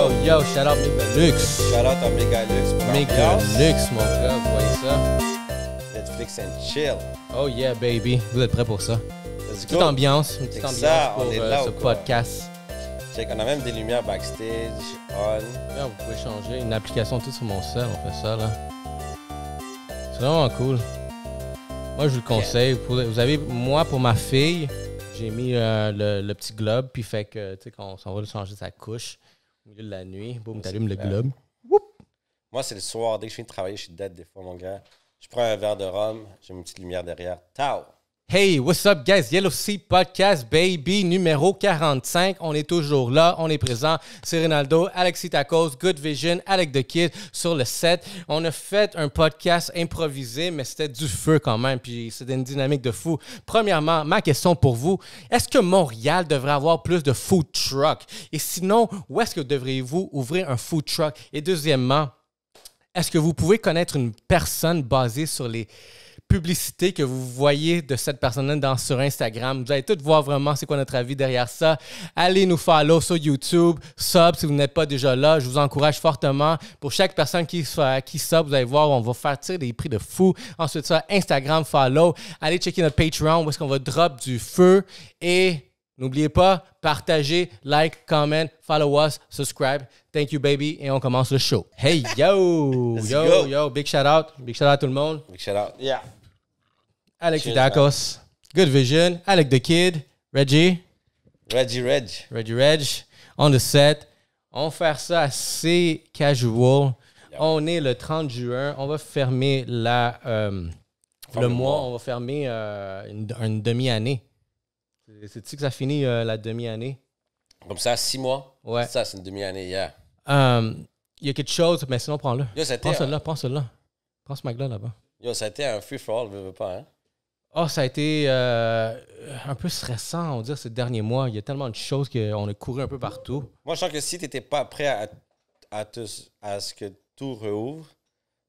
Yo, shout out Megalux. Shout out à Megalux pour Megalux, mon gars, vous voyez ça? Netflix and chill. Oh yeah, baby. Vous êtes prêts pour ça? Let's Une go. petite ambiance, une petite ambiance Ça, pour on est là ce ou quoi? podcast. Check, on a même des lumières backstage, on. Là, vous pouvez changer une application tout sur mon cell, on fait ça là. C'est vraiment cool. Moi, je vous le conseille. Vous avez, moi, pour ma fille, j'ai mis le petit globe, puis fait que, tu sais, quand on s'en va changer sa couche au milieu de la nuit, boum, t'allumes le globe. Moi, c'est le soir. Dès que je finis de travailler, je suis dead des fois, mon gars. Je prends un verre de rhum, j'ai une petite lumière derrière. Tao! Hey, what's up, guys? Yellow Sea Podcast, baby, numéro 45. On est toujours là, on est présent. C'est Ronaldo, Alexis Tacos, Good Vision, Alec the Kid sur le set. On a fait un podcast improvisé, mais c'était du feu quand même, puis c'était une dynamique de fou. Premièrement, ma question pour vous, est-ce que Montréal devrait avoir plus de food truck? Et sinon, où est-ce que devriez-vous ouvrir un food truck? Et deuxièmement, est-ce que vous pouvez connaître une personne basée sur les publicité que vous voyez de cette personne-là sur Instagram? Vous allez tout voir vraiment c'est quoi notre avis derrière ça. Allez nous follow sur YouTube, sub si vous n'êtes pas déjà là. Je vous encourage fortement. Pour chaque personne qui sub, vous allez voir, on va faire tirer des prix de fou. Ensuite ça, Instagram, follow. Allez checker notre Patreon où est-ce qu'on va drop du feu. Et n'oubliez pas, partagez, like, comment, follow us, subscribe. Thank you, baby. Et on commence le show. Hey, yo! Yo, big shout out. Big shout out à tout le monde. Big shout out. Yeah. Alexis Cheers, Tacos, Good Vision, Alec the Kid, Reggie, Reg, on the set. On va faire ça assez casual. Yeah. On est le 30 juin. On va fermer le mois. On va fermer une demi-année. C'est-tu que ça finit la demi-année? Comme ça, 6 mois. Ouais. Ça, c'est une demi-année, yeah. Il y a quelque chose, mais sinon, prends-le. Yo, ça a été Prends celui-là. Prends ce Mac-là là-bas. Yo, ça a été un free-for-all, veux pas, hein? Oh, ça a été un peu stressant, on va dire, ces derniers mois. Il y a tellement de choses qu'on a couru un peu partout. Moi, je sens que si tu n'étais pas prêt à ce que tout rouvre,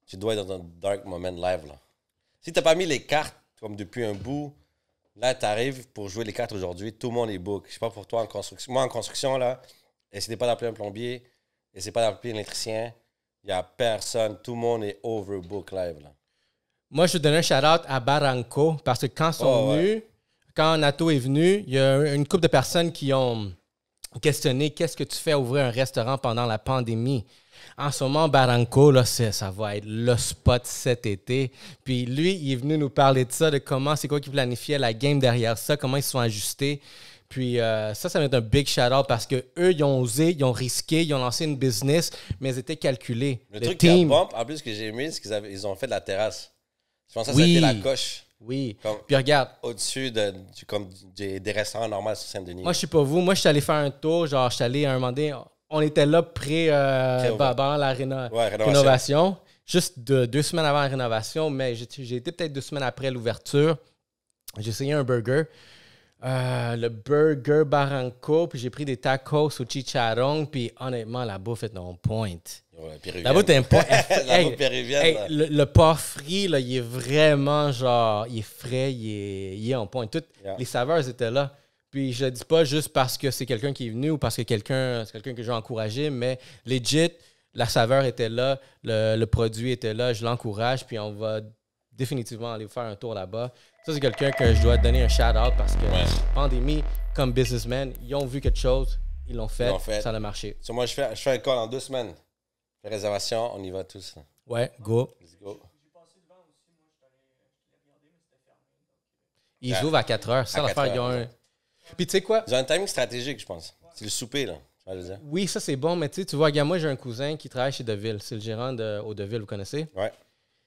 tu dois être dans un dark moment live, là. Si tu n'as pas mis les cartes, comme depuis un bout, là, tu arrives pour jouer les cartes aujourd'hui, tout le monde est book. Je sais pas pour toi en construction. Moi, en construction, là, essayez pas d'appeler un plombier, essayez pas d'appeler un électricien. Il n'y a personne. Tout le monde est overbook live, là. Moi, je vais donner un shout-out à Barranco parce que quand ils sont venus, quand Nato est venu, il y a une couple de personnes qui ont questionné qu'est-ce que tu fais ouvrir un restaurant pendant la pandémie. En ce moment, Barranco, là, ça va être le spot cet été. Puis lui, il est venu nous parler de ça, de comment, c'est quoi qui planifiait la game derrière ça, comment ils se sont ajustés. Puis ça va être un big shout-out parce qu'eux, ils ont osé, ils ont risqué, ils ont lancé une business, mais ils étaient calculés. Le truc qui a bump, en plus, que j'ai aimé, c'est qu'ils ont fait de la terrasse. Je pense que ça a été la coche. Oui. Comme puis regarde. Au-dessus des restaurants normaux sur Saint-Denis. Moi, je sais pas vous. Moi, je suis allé faire un tour. Genre, je suis allé à un moment donné. On était là pendant la rénovation. Juste 2 semaines avant la rénovation. Mais j'ai été peut-être 2 semaines après l'ouverture. J'ai essayé un burger. Le burger Barranco. Puis j'ai pris des tacos au chicharron. Puis honnêtement, la bouffe est on point. La bouffe est pas. La bouffe péruvienne. Le porc frit, là, il est vraiment genre. Il est frais, il est on point. Toutes les saveurs étaient là. Puis je le dis pas juste parce que c'est quelqu'un qui est venu ou parce que c'est quelqu'un que j'ai encouragé, mais legit, la saveur était là, le produit était là, je l'encourage, puis on va définitivement aller faire un tour là-bas. Ça, c'est quelqu'un que je dois donner un shout-out parce que pandémie, comme businessman, ils ont vu quelque chose, ils l'ont fait, ça a marché. So, moi, je fais un call en 2 semaines. La réservation, on y va tous. Ouais, go. Let's go. Ils ouvrent à 4 heures. Ça, l'affaire, ils ont un. Puis tu sais quoi? Ils ont un timing stratégique, je pense. C'est le souper, là. Oui, ça, c'est bon, mais tu vois, regarde, moi, j'ai un cousin qui travaille chez Deville. C'est le gérant au Deville, vous connaissez? Ouais.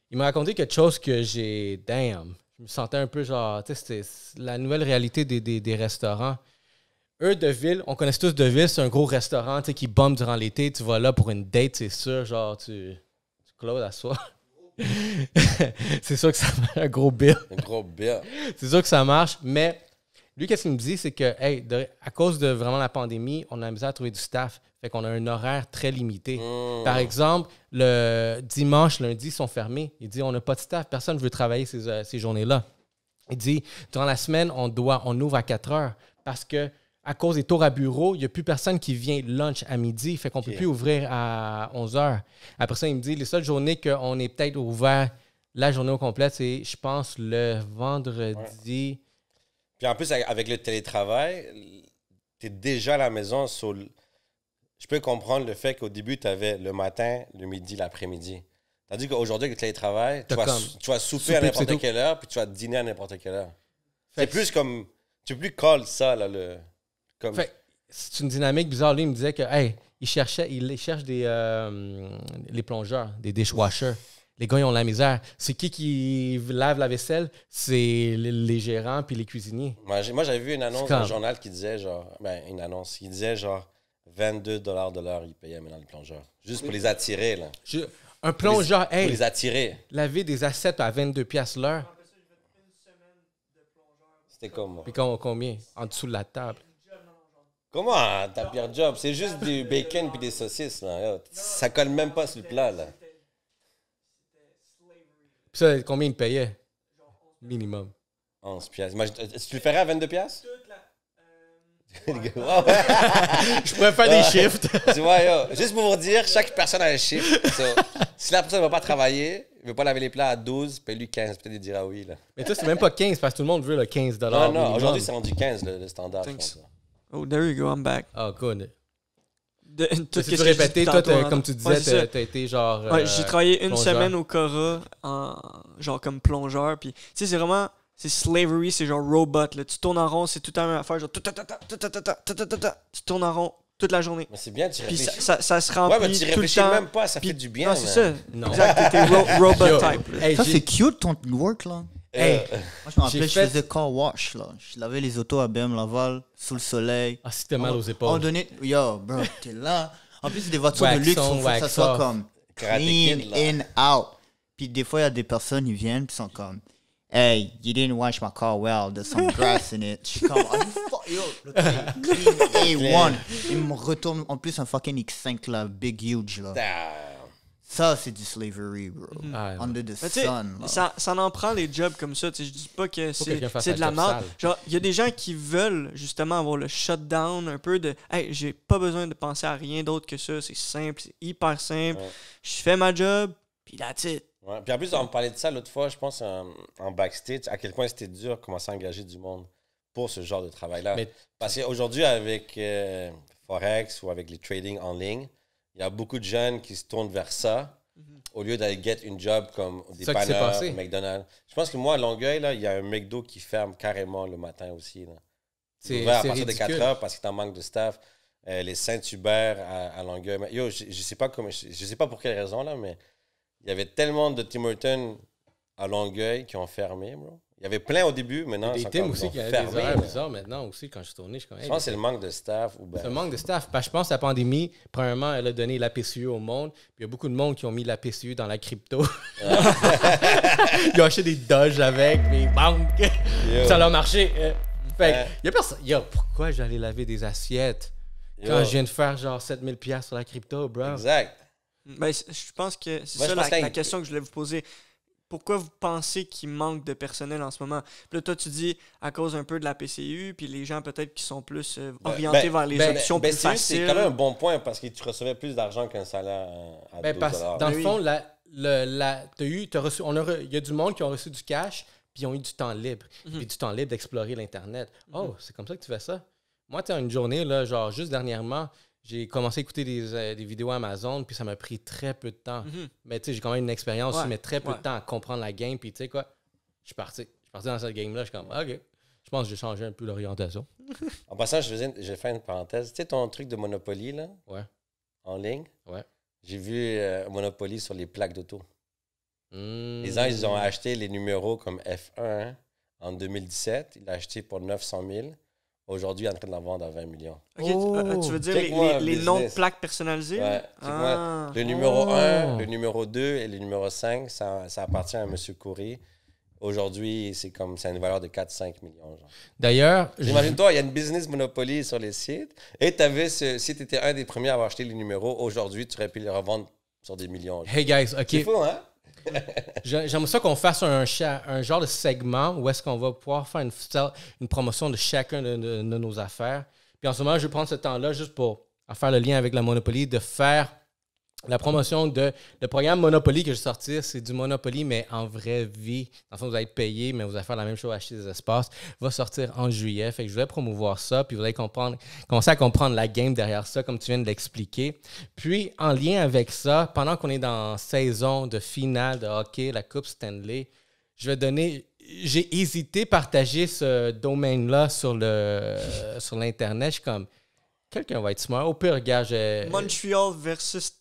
Il m'a raconté quelque chose que j'ai. Damn! Je me sentais un peu genre. Tu sais, c'était la nouvelle réalité des restaurants. Eux, Deville, on connaît tous Deville, c'est un gros restaurant qui bombe durant l'été. Tu vas là pour une date, c'est sûr. Genre, tu closes à soi. C'est sûr que ça fait un gros bill. Un gros bill. C'est sûr que ça marche, mais lui, qu'est-ce qu'il me dit, c'est que, hey, à cause de vraiment la pandémie, on a misé à trouver du staff. Fait qu'on a un horaire très limité. Par exemple, le dimanche, lundi, ils sont fermés. Il dit, on n'a pas de staff, personne ne veut travailler ces journées-là. Il dit, durant la semaine, on ouvre à 4 heures parce que à cause des tours à bureau, il n'y a plus personne qui vient lunch à midi. Fait qu'on ne peut plus ouvrir à 11h. Après ça, il me dit, les seules journées qu'on est peut-être ouvert la journée au complet, c'est, je pense, le vendredi. Ouais. Puis en plus, avec le télétravail, tu es déjà à la maison. Je peux comprendre le fait qu'au début, tu avais le matin, le midi, l'après-midi. Tandis qu'aujourd'hui, avec le télétravail, tu vas souper à n'importe quelle heure, puis tu vas dîner à n'importe quelle heure. C'est plus comme... Tu peux plus call ça, là, c'est une dynamique bizarre. Lui, il me disait que, hey, il cherche les plongeurs, des dishwashers. Les gars, ils ont la misère. C'est qui lave la vaisselle? C'est les gérants puis les cuisiniers. Moi, j'avais vu une annonce dans le journal qui disait, genre... une annonce qui disait, genre, 22 $ de l'heure, ils payaient maintenant les plongeurs. Juste pour les attirer, là. Un plongeur, pour les attirer. Laver des assiettes à 22$ l'heure. C'était comment? Puis combien? En dessous de la table. Comment? Ta pire job? C'est juste du bacon puis des saucisses, là. Ça colle même pas sur le plat, là. Puis ça, combien ils payait? Minimum. 11 piastres. Tu le ferais à 22$? Je pourrais faire des shifts. Tu vois, juste pour vous dire, chaque personne a un shift. Si la personne ne va pas travailler, ne veut pas laver les plats à 12, paye-lui 15. Peut-être il dira oui. Là. Mais toi, c'est même pas 15 parce que tout le monde veut le 15$. Non, aujourd'hui, c'est rendu 15 le standard. Oh, there you go, I'm back. Oh, good. Tout tu peux répéter, toi, comme tu disais, t'as été genre... j'ai travaillé une plongeur. semaine au Cora, genre comme plongeur. Puis, tu sais, c'est vraiment... C'est slavery, c'est genre robot. Là. Tu tournes en rond, c'est tout la même affaire. Genre, tu tournes en rond toute la journée. Mais c'est bien, tu réfléchis. Puis ça se remplit. Ouais, mais tu réfléchis même pas, ça fait du bien. Non, c'est ça. Non. Exact, t'es robot type. Hey, ça, c'est cute ton work, là. Hey, Moi, je me rappelais, je faisais car wash, là. Je lavais les autos à BM Laval, sous le soleil. Ah, si t'as mal aux On épaules. donnait... Yo, bro, t'es là. En plus, c'est des voitures Wax de luxe, on, faut que ça wax soit off. comme Karate clean Kid, là. in, out. Puis des fois, il y a des personnes, ils viennent, puis ils sont comme... Hey, you didn't wash my car well. There's some grass in it. Je suis comme, are you yo, le clean A1. Il me retourne en plus un fucking X5 là, big huge là. Ça, c'est du slavery, bro. Ah, ouais. Under the Mais tu sais, sun. Là. ça en prend les jobs comme ça. Tu sais, je dis pas que quelqu'un fasse c'est de un la job merde. sale. Genre, il y a des gens qui veulent justement avoir le shutdown un peu de hey, j'ai pas besoin de penser à rien d'autre que ça. C'est simple, c'est hyper simple. Ouais. Je fais ma job, puis that's it. Ouais. Puis en plus, on me parlait de ça l'autre fois, je pense, en backstage, à quel point c'était dur de commencer à engager du monde pour ce genre de travail-là. Mais- Parce qu'aujourd'hui, avec Forex ou avec les trading en ligne, il y a beaucoup de jeunes qui se tournent vers ça au lieu d'aller get une job comme des Ça qui s'est panneurs, passé. McDonald's. Je pense que moi, à Longueuil, là, il y a un McDo qui ferme carrément le matin aussi. Là. C'est Ouvert à c'est partir de ridicule. 4 heures parce que t'en manques de staff. Les Saint-Hubert à Longueuil. Mais yo, je sais pas je sais pas pour quelle raison, là, mais il y avait tellement de Tim Hortons à Longueuil qui ont fermé, bro. Il y avait plein au début, maintenant, Des ils teams ont aussi qui avaient fermé. des horaires là. bizarres maintenant aussi. Quand je suis tourné, je suis comme... Je hey, pense que c'est le manque de staff. Ou c'est un manque de staff. Parce que je pense que la pandémie, premièrement, elle a donné la PCU au monde. Puis il y a beaucoup de monde qui ont mis la PCU dans la crypto. Ils ont acheté des Dodge avec, mais bang! Ça leur a marché. Fait que, il y a personne. Yo, pourquoi j'allais laver des assiettes quand je viens de faire genre 7000$ sur la crypto, bro? Exact. Ben, je pense que c'est Moi, ça je pense la que- question que je voulais vous poser. Pourquoi vous pensez qu'il manque de personnel en ce moment? Puis là, toi, tu dis à cause un peu de la PCU, puis les gens peut-être qui sont plus orientés vers les options plus c'est faciles. quand même un bon point parce que tu recevais plus d'argent qu'un salaire à Ben, 12 parce, $. dans le Oui. fond, t'as reçu, il y a du monde qui ont reçu du cash, puis ils ont eu du temps libre. Puis du temps libre d'explorer l'Internet. Oh, c'est comme ça que tu fais ça? Moi, tu sais, une journée, là, genre, juste dernièrement, j'ai commencé à écouter des vidéos Amazon, puis ça m'a pris très peu de temps. Mais tu sais, j'ai quand même une expérience, Ouais, mais très peu ouais. de temps à comprendre la game, puis tu sais quoi, je suis parti. Je suis parti dans cette game-là, je suis comme, OK. Je pense que j'ai changé un peu l'orientation. En passant, je vais faire une parenthèse. Tu sais, ton truc de Monopoly, là, Ouais. en ligne, Ouais. j'ai vu Monopoly sur les plaques d'auto. Hmm. Les gens, ils ont acheté les numéros comme F1 en 2017. Ils l'ont acheté pour 900 000. Aujourd'hui, il est en train de la vendre à 20 millions. Ok, tu veux dire Check-moi les business. noms de plaques personnalisées? Ouais. Ah. Le numéro Oh. 1, le numéro 2 et le numéro 5, ça appartient à M. Coury. Aujourd'hui, c'est une valeur de 4-5 millions. Genre. D'ailleurs, Imagine-toi, il y a une business Monopoly sur les sites. Et si tu étais un des premiers à avoir acheté les numéros, aujourd'hui, tu aurais pu les revendre sur des millions. genre. hey guys, OK. C'est fou, hein? J'aimerais ça qu'on fasse un genre de segment où est-ce qu'on va pouvoir faire une promotion de chacun de nos affaires. Puis en ce moment, je vais prendre ce temps-là juste pour faire le lien avec la Monopoly, de faire la promotion de le programme Monopoly que je vais sortir. C'est du Monopoly, mais en vraie vie. Dans le fond, vous allez être payé, mais vous allez faire la même chose, acheter des espaces. Va sortir en juillet. Fait que je voulais promouvoir ça, puis vous allez commencer à comprendre la game derrière ça, comme tu viens de l'expliquer. Puis, en lien avec ça, pendant qu'on est dans saison de finale de hockey, la Coupe Stanley, je vais donner... J'ai hésité à partager ce domaine-là sur l'Internet. Je suis comme, quelqu'un va être smart. Au pire, regarde, Montreal versus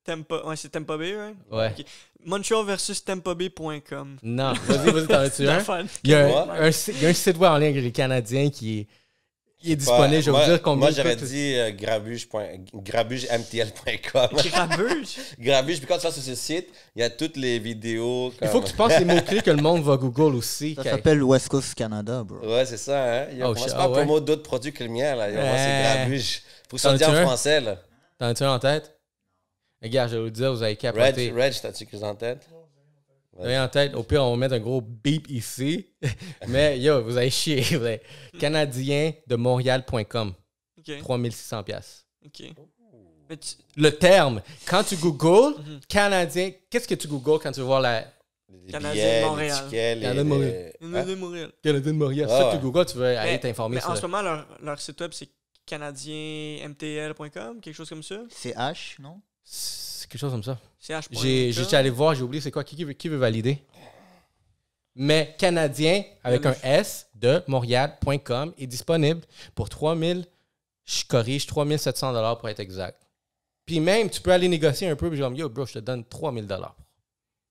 Tampa. Ouais, c'est Tampa Bay, right? Ouais. Okay. Montreal versus TampaBay.com. Non, vas-y, t'en as-tu un? Il y a un site web en lien avec les Canadiens qui est disponible. Je vais vous dire combien. Moi, j'aurais dit grabugemtl.com. Grabuge? Grabuge, puis quand tu vas sur ce site, il y a toutes les vidéos. Il faut que tu penses les mots-clés que le monde va Google aussi. Ça s'appelle West Coast Canada, bro. Ouais, c'est ça, hein. Il commence pas à ouais. promouvoir d'autres produits que le mien, là. C'est Grabuge. Faut que ça dise en français, là. T'en as-tu un en tête? Regarde, je vais vous dire, vous avez capoté. Reg, t'as-tu quelque chose en tête? Vous en tête. Au pire, on va mettre un gros beep ici. Mais yo, vous avez chié. Vous avez canadiendemontréal.com. OK. 3600 $. OK. Mais Le terme, quand tu googles Canadien, qu'est-ce que tu googles quand tu veux voir la Canadien de Montréal. Canadien de Montréal. de Montréal. Canadien de Montréal? C'est ça que tu googles, tu veux aller t'informer mais sur en ce moment, leur site web, c'est canadienmtl.com, quelque chose comme ça. C'est H, non? C'est quelque chose comme ça. CH.com. J'ai allé voir, j'ai oublié c'est quoi. Qui veut valider? Mais Canadien, avec un S, de Montréal.com est disponible pour 3700 $ pour être exact. Puis même, tu peux aller négocier un peu, puis je vais dire, yo, bro, je te donne 3000 $.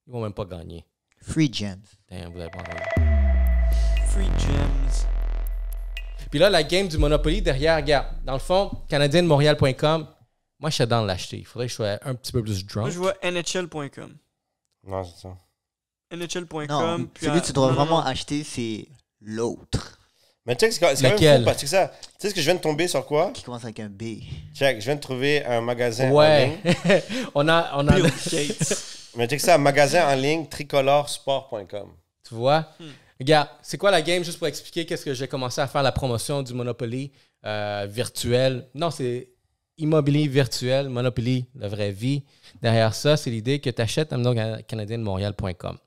Ils vont même pas gagner. Free Gems. Damn, vous avez pas entendu. Free Gems. Puis là, la game du Monopoly, derrière, regarde, dans le fond, canadiendemontréal.com, moi, je suis dans l'acheter. Il faudrait que je sois un petit peu plus drunk. Moi, je vois NHL.com. Non, c'est ça. NHL.com. Non, celui que tu dois vraiment acheter, c'est l'autre. Mais check, c'est quand même fou parce que ça. Tu sais ce que je viens de tomber sur quoi? Qui commence avec un B. Check, je viens de trouver un magasin en Ouais. ligne. on a Bill Gates. Mais check ça, un magasin en ligne, tricolorsport.com. Tu vois? Regarde, c'est quoi la game? Juste pour expliquer qu'est-ce que j'ai commencé à faire la promotion du Monopoly virtuel. Non, c'est immobilier virtuel, Monopoly, la vraie vie. Derrière ça, c'est l'idée que tu achètes un canadiendemontréal.com.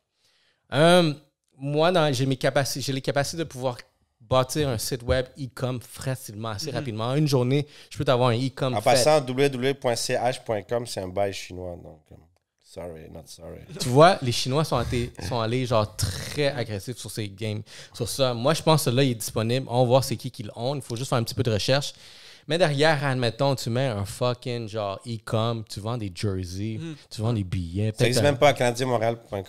Moi, j'ai les capacités de pouvoir bâtir un site web e-com facilement, assez rapidement. En une journée, je peux t'avoir un e-com En fait. passant, www.ch.com, c'est un bail chinois. Donc, sorry, not sorry. Tu vois, les Chinois sont allés genre très agressifs sur ces games, sur ça. Moi, je pense que là, il est disponible. On va voir c'est qui l'ont. Il faut juste faire un petit peu de recherche. Mais derrière, admettons, tu mets un fucking genre e-com, tu vends des jerseys, tu vends des billets. Ça n'existe même pas à canadienmontréal.com.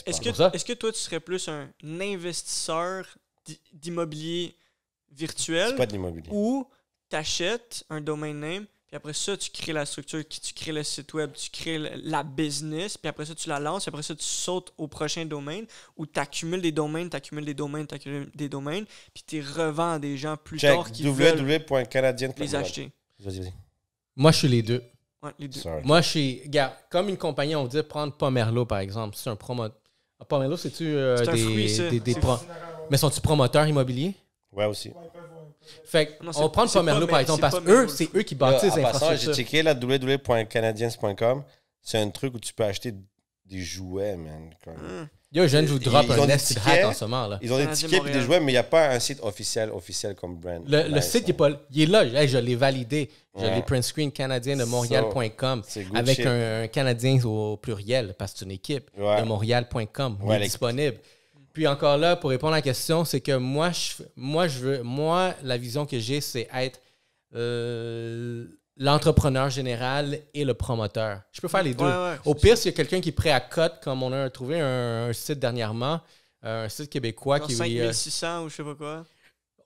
Est-ce que toi, tu serais plus un investisseur d'immobilier virtuel? C'est pas de l'immobilier. Ou tu achètes un domain name, puis après ça, tu crées la structure, tu crées le site web, tu crées la business, puis après ça, tu la lances, puis après ça, tu sautes au prochain domaine, ou tu accumules des domaines, puis tu revends à des gens plus tard qui veulent les acheter. Vas-y. Moi, je suis les deux. Ouais, les deux. Sorry. Moi, je suis... Regarde, comme une compagnie, on dit prendre Pomerleau, par exemple. C'est un promoteur. Pomerleau, c'est-tu C'est un fruit, ça. Mais sont-tu promoteurs immobiliers? Ouais, aussi. Fait que Non, on va prendre Pomerleau, par exemple, parce que c'est eux qui bâtissent les En passant, j'ai infrastructures. checké là, www.canadiens.com. C'est un truc où tu peux acheter des jouets, man. Yo, je viens de vous drop Ils ont un des Nested tickets. Hat en ce moment, là. Ils ont des Canadien tickets et des Montréal. jouets, mais il n'y a pas un site officiel comme brand. Le site, il est là. Hey, je l'ai validé. Je Ouais. l'ai print screen canadiendemontréal.com C'est good avec shit. un Canadien au pluriel, parce que c'est une équipe Ouais. de montréal.com. Il Ouais, est disponible. Puis encore là, pour répondre à la question, c'est que moi, la vision que j'ai, c'est être l'entrepreneur général et le promoteur. Je peux faire les deux. Ouais, Au pire, s'il y a quelqu'un qui est prêt à cut, comme on a trouvé un site dernièrement, un site québécois Genre qui 5600 ou je sais pas quoi.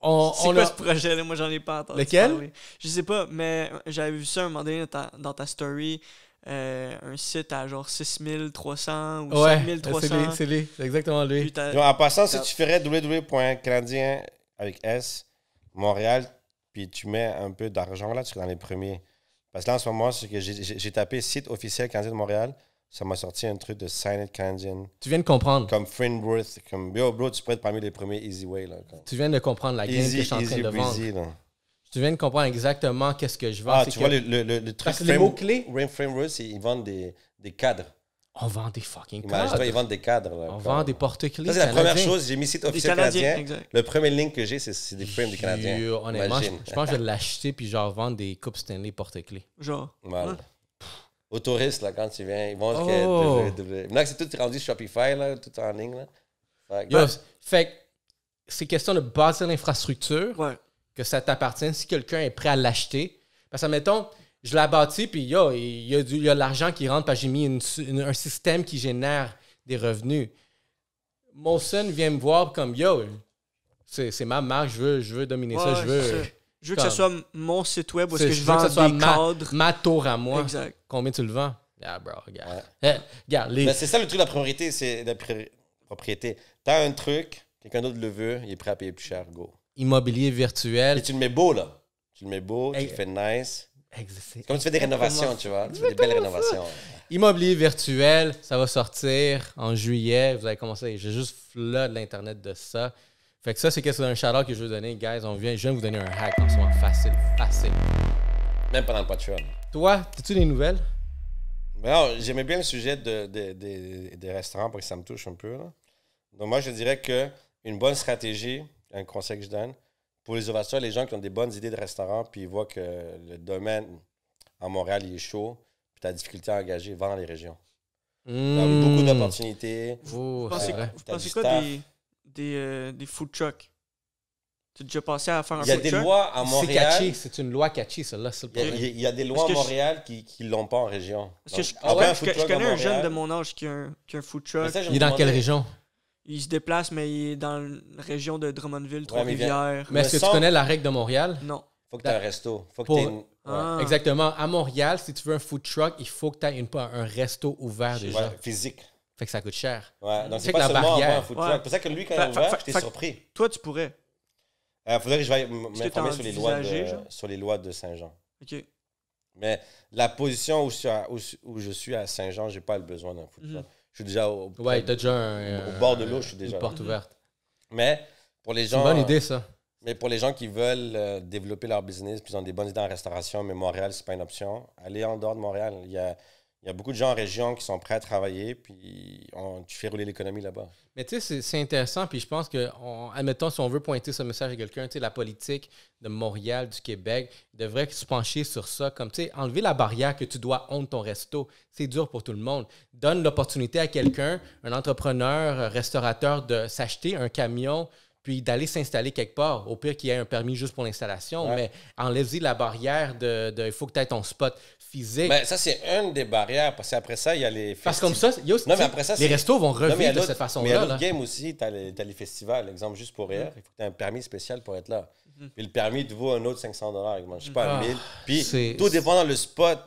on C'est quoi a- ce projet-là? Moi, j'en ai pas entendu Lequel? parler. Je sais pas, mais j'avais vu ça un moment donné dans ta story. Un site à genre 6300 ou Ouais, 5300. c'est exactement lui. Puis t'as- Donc, en passant, si tu ferais www.canadien avec S, Montréal, puis tu mets un peu d'argent là, tu serais dans les premiers. Parce que là, en ce moment, c'est que j'ai tapé site officiel Canadien de Montréal, ça m'a sorti un truc de Sign It Canadian, Tu viens de comprendre. comme Friendworth, comme yo, bro, tu peux être parmi les premiers Easy Way. Là, comme. Tu viens de comprendre la game que je suis en train de vendre. breezy, là. Tu viens de comprendre exactement qu'est-ce que je vends. Ah, c'est tu que vois, le truc parce que les mots-clés- Frame Rules, ils vendent des cadres. on vend des fucking Imagine-toi, cadres. ils vendent des cadres. Là, On comme- vend des porte-clés. Ça, c'est la première canadiens. chose. J'ai mis site Des officiel Canadiens, canadien. exact. Le premier link que j'ai, c'est des frames des Canadiens. Honnêtement, Imagine. je pense que je vais l'acheter puis genre vendre des coupes Stanley porte-clés. Genre. Mal. Ouais. Aux touristes, là, quand tu viens, ils vont... Oh. Maintenant que c'est tout rendu Shopify, là, tout en ligne. Là. Fait que- Yo, fait que c'est question de bâtir l'infrastructure, Ouais. que ça t'appartienne si quelqu'un est prêt à l'acheter. Parce que, mettons, je l'ai bâti, puis il y a de l'argent qui rentre parce que j'ai mis un système qui génère des revenus. Molson vient me voir comme, yo, c'est ma marque, je veux dominer ça, Ouais, je veux... c'est ça. Je veux que ce comme- soit mon site web où est-ce que je veux vends que ce soit des cadres. ma tour à moi. Exact. Combien tu le vends? Yeah, bro, regarde. Ouais. Regarde, les... Mais c'est ça le truc de la priorité, c'est la propriété. T'as un truc, quelqu'un d'autre le veut, il est prêt à payer plus cher, go. immobilier virtuel. Et tu le mets beau, là. Tu le mets beau, tu Hey. le fais nice. Exact. Comme tu fais des rénovations, tu vois. Tu fais des belles rénovations. Immobilier virtuel, ça va sortir en juillet. Vous allez commencer. J'ai juste flood l'Internet de ça. Fait que ça, c'est un shout-out que je veux donner. Guys, je viens de vous donner un hack en ce moment. Facile, facile. Même pendant le Patreon. Toi, as-tu des nouvelles? Mais non, j'aimais bien le sujet des restaurants parce que ça me touche un peu. Là. Donc moi, je dirais que une bonne stratégie, un conseil que je donne, pour les ouvertures, les gens qui ont des bonnes idées de restaurants, puis ils voient que le domaine à Montréal, il est chaud, puis tu as difficulté à engager, va dans les régions. Il y a beaucoup d'opportunités. Oh, Vous c'est pensez, vrai. vous T'as pensez du quoi staff. des food trucks? Tu as déjà pensé à faire un Il y a food des truck? lois à C'est Montréal. catchy. C'est une loi catchy, celle-là. C'est le Il y a- problème. il y a des lois à que je- Montréal qui ne l'ont pas en région. Parce que Donc, je, avoir ouais, un je- food je truck à connais un jeune Montréal- de mon âge qui a un food truck. Mais ça, je Il me est dans quelle demandais- région? Il se déplace, mais il est dans la région de Drummondville, mais Trois-Rivières. Mais est-ce que tu sens- connais la règle de Montréal? Non. Faut que tu aies un resto. Faut que Pour- tu aies une... Ah. Exactement. À Montréal, si tu veux un food truck, il faut que tu aies un resto ouvert déjà. Ouais, physique. Fait que ça coûte cher. Ouais, donc C'est c'est que pas la seulement barrière- avoir un food truck. Ouais. C'est pour ça que lui, quand il Fa- a ouvert, fa- j'étais fa- surpris. Toi, tu pourrais. Faudrait que je vais que m'informer t'as envisagé, genre? sur les lois de Saint-Jean. OK. Mais la position où je suis à Saint-Jean, j'ai pas le besoin d'un food truck. Je suis déjà Ouais, t'as déjà un... au bord de l'eau, je suis déjà une là. porte ouverte. Mais pour les C'est une gens... bonne idée, ça. Mais pour les gens qui veulent développer leur business, puis ils ont des bonnes idées en restauration, mais Montréal, c'est pas une option, allez en dehors de Montréal. Il y a beaucoup de gens en région qui sont prêts à travailler, puis tu fais rouler l'économie là-bas. Mais tu sais, c'est intéressant, puis je pense que, admettons, si on veut pointer ce message à quelqu'un, tu sais, la politique de Montréal, du Québec, devrait se pencher sur ça, comme, tu sais, enlever la barrière que tu dois honte ton resto. C'est dur pour tout le monde. Donne l'opportunité à quelqu'un, un entrepreneur, un restaurateur, de s'acheter un camion, puis d'aller s'installer quelque part. Au pire qu'il y ait un permis juste pour l'installation, Ouais. mais enlève-y la barrière de il faut que tu aies ton spot physique. Mais ça, c'est une des barrières, parce qu'après ça, il y a les Parce que comme ça, il y a aussi, Non, mais après ça, les c'est- restos vont Non, mais il y a revivre de l'autre- cette Mais il y a façon-là. l'autre là. game aussi, tu as les festivals, exemple, juste pour rire, il faut que tu aies un permis spécial pour être là. Puis le permis te vaut un autre 500 $, je sais pas, Ah, 1000. Puis c'est- tout dépend dans le spot,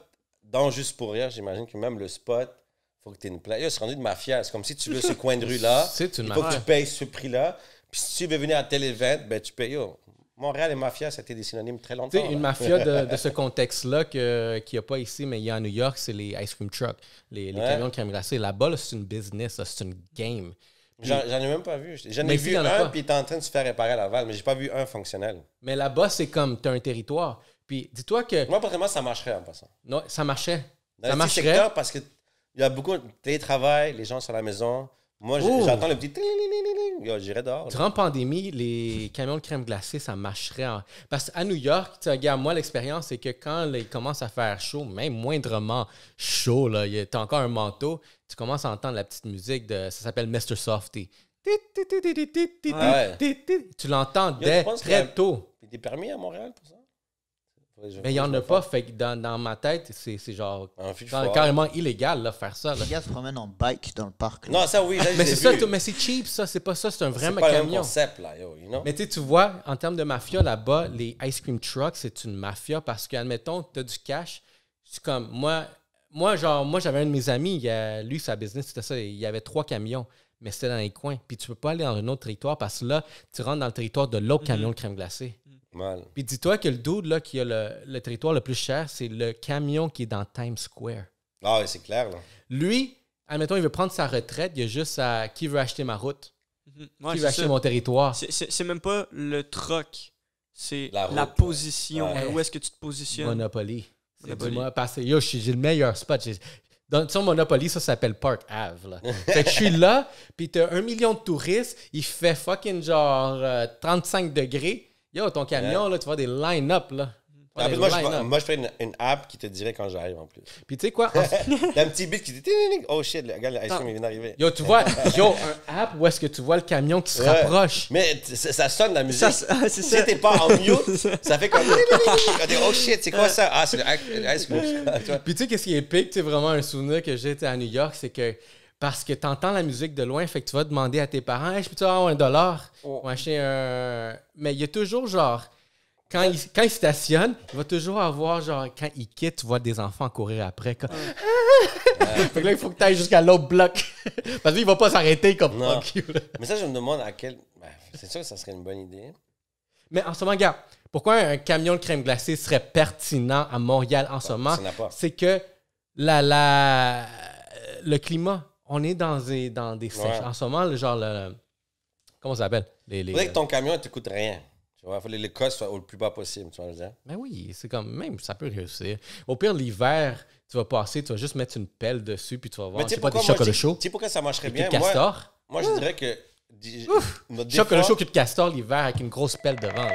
dans Juste pour rire, j'imagine que même le spot, il faut que tu aies une place. Yo, c'est rendu de mafia. C'est comme si tu veux ce coin de rue-là, C'est une il faut que mafia. tu payes ce prix-là. Puis si tu veux venir à tel event, ben tu payes. Yo, Montréal et mafia, c'était des synonymes très longtemps. Tu sais, une là. mafia de ce contexte-là qu'il n'y a pas ici, mais il y a à New York, c'est les ice cream trucks, les Ouais. camions de crème glacée. Là-bas, là, c'est une business, là, c'est une game. J'en ai même pas vu. J'en Mais ai ici, vu il y en a un, pas. puis il était en train de se faire réparer à Laval, mais j'ai pas vu un fonctionnel. Mais là-bas, c'est comme, tu as un territoire. Puis dis-toi que Moi, personnellement, ça marcherait en passant. non, ça marchait. Dans Ça les petits marcherait. secteurs, parce qu'il y a beaucoup de télétravail, les gens sont à la maison. Moi, Oh. j'entends le petit... Yo, j'irais dehors. là. Durant la pandémie, les camions de crème glacée, ça marcherait. Parce qu'à New York, tu sais, regarde, moi, l'expérience, c'est que quand là, il commence à faire chaud, même moindrement chaud, là, tu as encore un manteau, tu commences à entendre la petite musique de. Ça s'appelle Mr. Softy. Ouais. Tu l'entends Yo, tu dès penses qu'il y a- très tôt. Il y a des permis à Montréal pour ça? Mais il n'y en a pas. Fait que dans ma tête, c'est genre Un fil fort. carrément illégal là, faire ça. là. Les gars se promènent en bike dans le parc. là. Non, ça, oui, là, je Mais l'ai c'est ça, vu. mais c'est cheap, ça. C'est pas ça, c'est un vrai C'est pas le même camion. concept, là, yo, you know? Mais tu vois, en termes de mafia, là-bas, les ice cream trucks, c'est une mafia parce que, admettons, tu as du cash. C'est comme, moi, j'avais un de mes amis, lui, sa business, c'était ça. Il y avait 3 camions, mais c'était dans les coins. Puis tu peux pas aller dans un autre territoire parce que là, tu rentres dans le territoire de l'autre camion de crème glacée. Mal. Puis dis-toi que le dude là, qui a le territoire le plus cher, c'est le camion qui est dans Times Square. Ah oui, c'est clair, là. Lui, admettons, il veut prendre sa retraite, il y a juste à qui veut acheter ma route, Mhm. Ouais, qui veut c'est acheter ça. mon territoire. C'est même pas le troc. c'est La la route. position. Ouais. Où est-ce que tu te positionnes? Monopoly. C'est Monopoly. moi, parce que yo, j'ai le meilleur spot. Dans son Monopoly, ça s'appelle Park Ave. Là. Fait que je suis là, puis t'as 1 million de touristes, il fait fucking genre 35 degrés. Yo, ton camion, là, tu vois des line-up, là. Tu vois En des plus, moi, line-up. moi, je fais une app qui te dirait quand j'arrive en plus. Puis tu sais quoi? T'as un petit bit qui dit oh shit, le gars, l'ice cream, il vient d'arriver. Yo, tu vois, un app où est-ce que tu vois le camion qui se Ouais. rapproche. Mais ça sonne la musique. C'est Si ça. t'es pas en mute, ça fait comme. Oh shit, c'est quoi ça? Ah, c'est le ice cream. Tu vois? Puis tu sais, qu'est-ce qui est épique? Tu sais, vraiment un souvenir que j'ai été à New York, c'est que parce que tu entends la musique de loin, fait que tu vas demander à tes parents, hey, je peux-tu avoir $1 pour acheter un. Mais il y a toujours genre. Quand il stationne, il va toujours avoir, genre, quand il quitte, tu vois des enfants courir après. Comme... fait que là, il faut que tu ailles jusqu'à l'autre bloc. Parce qu'il va pas s'arrêter comme Non. fuck you. Là. Mais ça, je me demande à quel. Ben, c'est sûr que ça serait une bonne idée. Mais en ce moment, regarde, pourquoi un camion de crème glacée serait pertinent à Montréal en ce moment? Ça n'a pas. C'est que le climat, on est dans des sèches. En ce moment, le genre, comment ça s'appelle? Faudrait que ton camion ne te coûte rien. Tu vois, il faut que les costs soient au plus bas possible. Tu vois, je veux dire. Ben oui, c'est comme, même, ça peut réussir. Au pire, l'hiver, tu vas passer, tu vas juste mettre une pelle dessus, puis tu vas voir, Mais tu sais c'est pas des pourquoi moi, chocolats je dis- chauds. Tu sais pourquoi ça marcherait Des bien? culs de castor. Moi, je dirais que. des Chocolat fois- chaud, cul de castor l'hiver avec une grosse pelle devant. Là.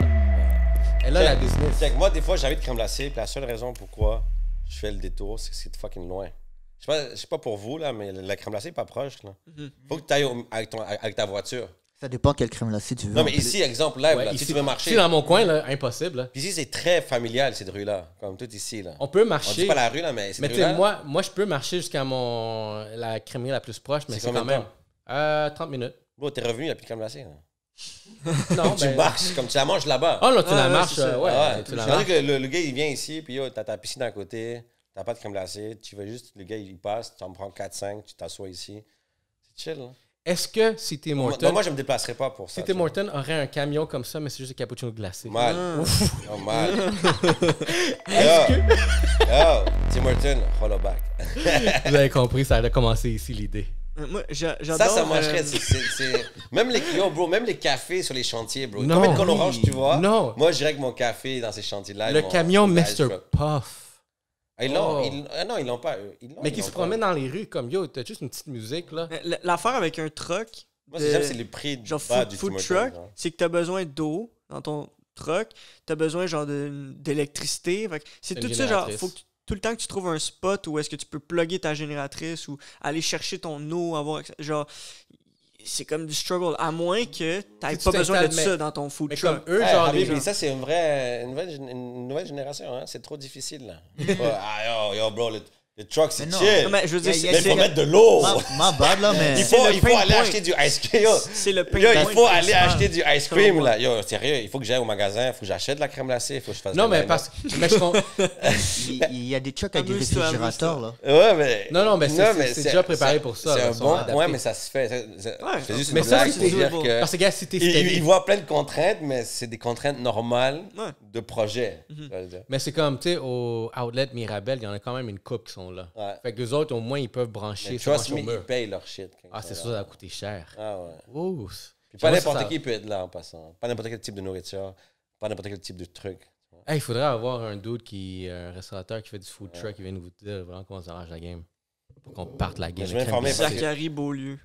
Et là, la business. C'est que moi, des fois, j'avais de crème glacée, puis la seule raison pourquoi je fais le détour, c'est que c'est fucking loin. Je sais pas pour vous, là, mais la crème glacée n'est pas proche. Là. Faut que tu ailles avec ta voiture. Ça dépend quelle crème glacée tu veux. Non, mais ici, exemple, live, Ouais, là, ici, si tu veux marcher. ici, dans mon coin, là, impossible. Là. Puis ici, c'est très familial, cette rue-là, comme tout ici. Là. On peut On marcher. dit pas la rue, là, mais cette Mais tu sais, rue-là. moi, je peux marcher jusqu'à la crèmerie la plus proche, mais C'est c'est combien quand de même 30 minutes. Bro, t'es revenu, il n'y a plus de crème glacée. Là. Non, Tu marches, comme tu la manges là-bas. Oh non, tu la Ouais, marches. c'est ça. Ouais, Ah ouais. tu la C'est-à-dire marches. que le gars, il vient ici, puis yo, t'as ta piscine à côté, t'as pas de crème glacée, tu veux juste, le gars, il passe, tu en prends 4-5, tu t'assois ici. C'est chill, là. Est-ce que si Tim Hortons, Moi, je me déplacerai pas pour ça. si Tim Hortons aurait un camion comme ça, mais c'est juste des cappuccinos glacés? Mal. Ah. Oh, mal. Yo, Tim Hortons, hollaback. Vous avez compris, ça a commencé ici l'idée. Moi, j'adore. Ça marcherait. Même même les cafés sur les chantiers, bro. Non. Combien de cols Oui. orange tu vois? Non. Moi, je dirais que mon café dans ces chantiers-là. Le camion Mr. Mr. Puff. Ils l'ont. Oh. Non, ils l'ont pas. Eux. Ils l'ont, Mais ils qui l'ont se pas. promène dans les rues comme yo, t'as juste une petite musique là. L'affaire avec un truck, Moi, ce que j'aime, c'est le prix genre bas food, du food Tim truck, Hortons, hein. c'est que t'as besoin d'eau dans ton truck, t'as besoin genre d'électricité. Fait que c'est Une tout ça, genre, génératrice. faut que tout le temps que tu trouves un spot où est-ce que tu peux plugger ta génératrice ou aller chercher ton eau, genre, c'est comme du struggle. À moins que t'aies Si pas tu besoin de t'installes, ça dans ton food Mais truck. comme eux, Hey, genre Habib, les gens. ça, c'est une nouvelle génération. Hein? C'est trop difficile, là. Yo, bro, le truck, c'est Mais non. chill. Non, mais je veux dire, Mais il faut c'est mettre de l'eau. Ma bad là, mais. Il c'est faut le pain aller point. acheter du ice cream. Yo, c'est le pain Yo, il point faut aller principal. acheter du ice Selon cream, moi. là. Yo, sérieux, il faut que j'aille au magasin, il faut que j'achète de la crème glacée, il faut que je fasse Non, de mais la parce mais je comprends- Il y a des trucks avec des Amuse-toi, réfrigérateurs là. Ouais, mais. Non, mais c'est déjà préparé pour ça, C'est là, un ils sont bon. adaptés. Ouais, mais ça se fait. Ouais, C'est juste mais une ça, blague c'est pour dire doable. que. Parce que gars, si t'es Il steady- voit plein de contraintes, mais c'est des contraintes normales Ouais. de projet. ça veut dire. Mais c'est comme, tu sais, au Outlet Mirabel, il y en a quand même une couple qui sont là. Ouais. Fait que les autres, au moins, ils peuvent brancher Mais sur trust un me, ils mur. payent leur shit. quand Ah, ils c'est sont sûr, là. ça va coûter cher. Ah ouais. Ouh. Puis pas J'aimerais n'importe ça. qui peut être là en passant. Pas n'importe quel type de nourriture. Pas n'importe quel type de truc. Hey, il faudrait avoir un dude un restaurateur qui fait du food truck qui vient nous dire vraiment comment ça arrange la game. Pour qu'on parte la game. Je vais avec m'informer crème parce glacée. Zachary Beaulieu.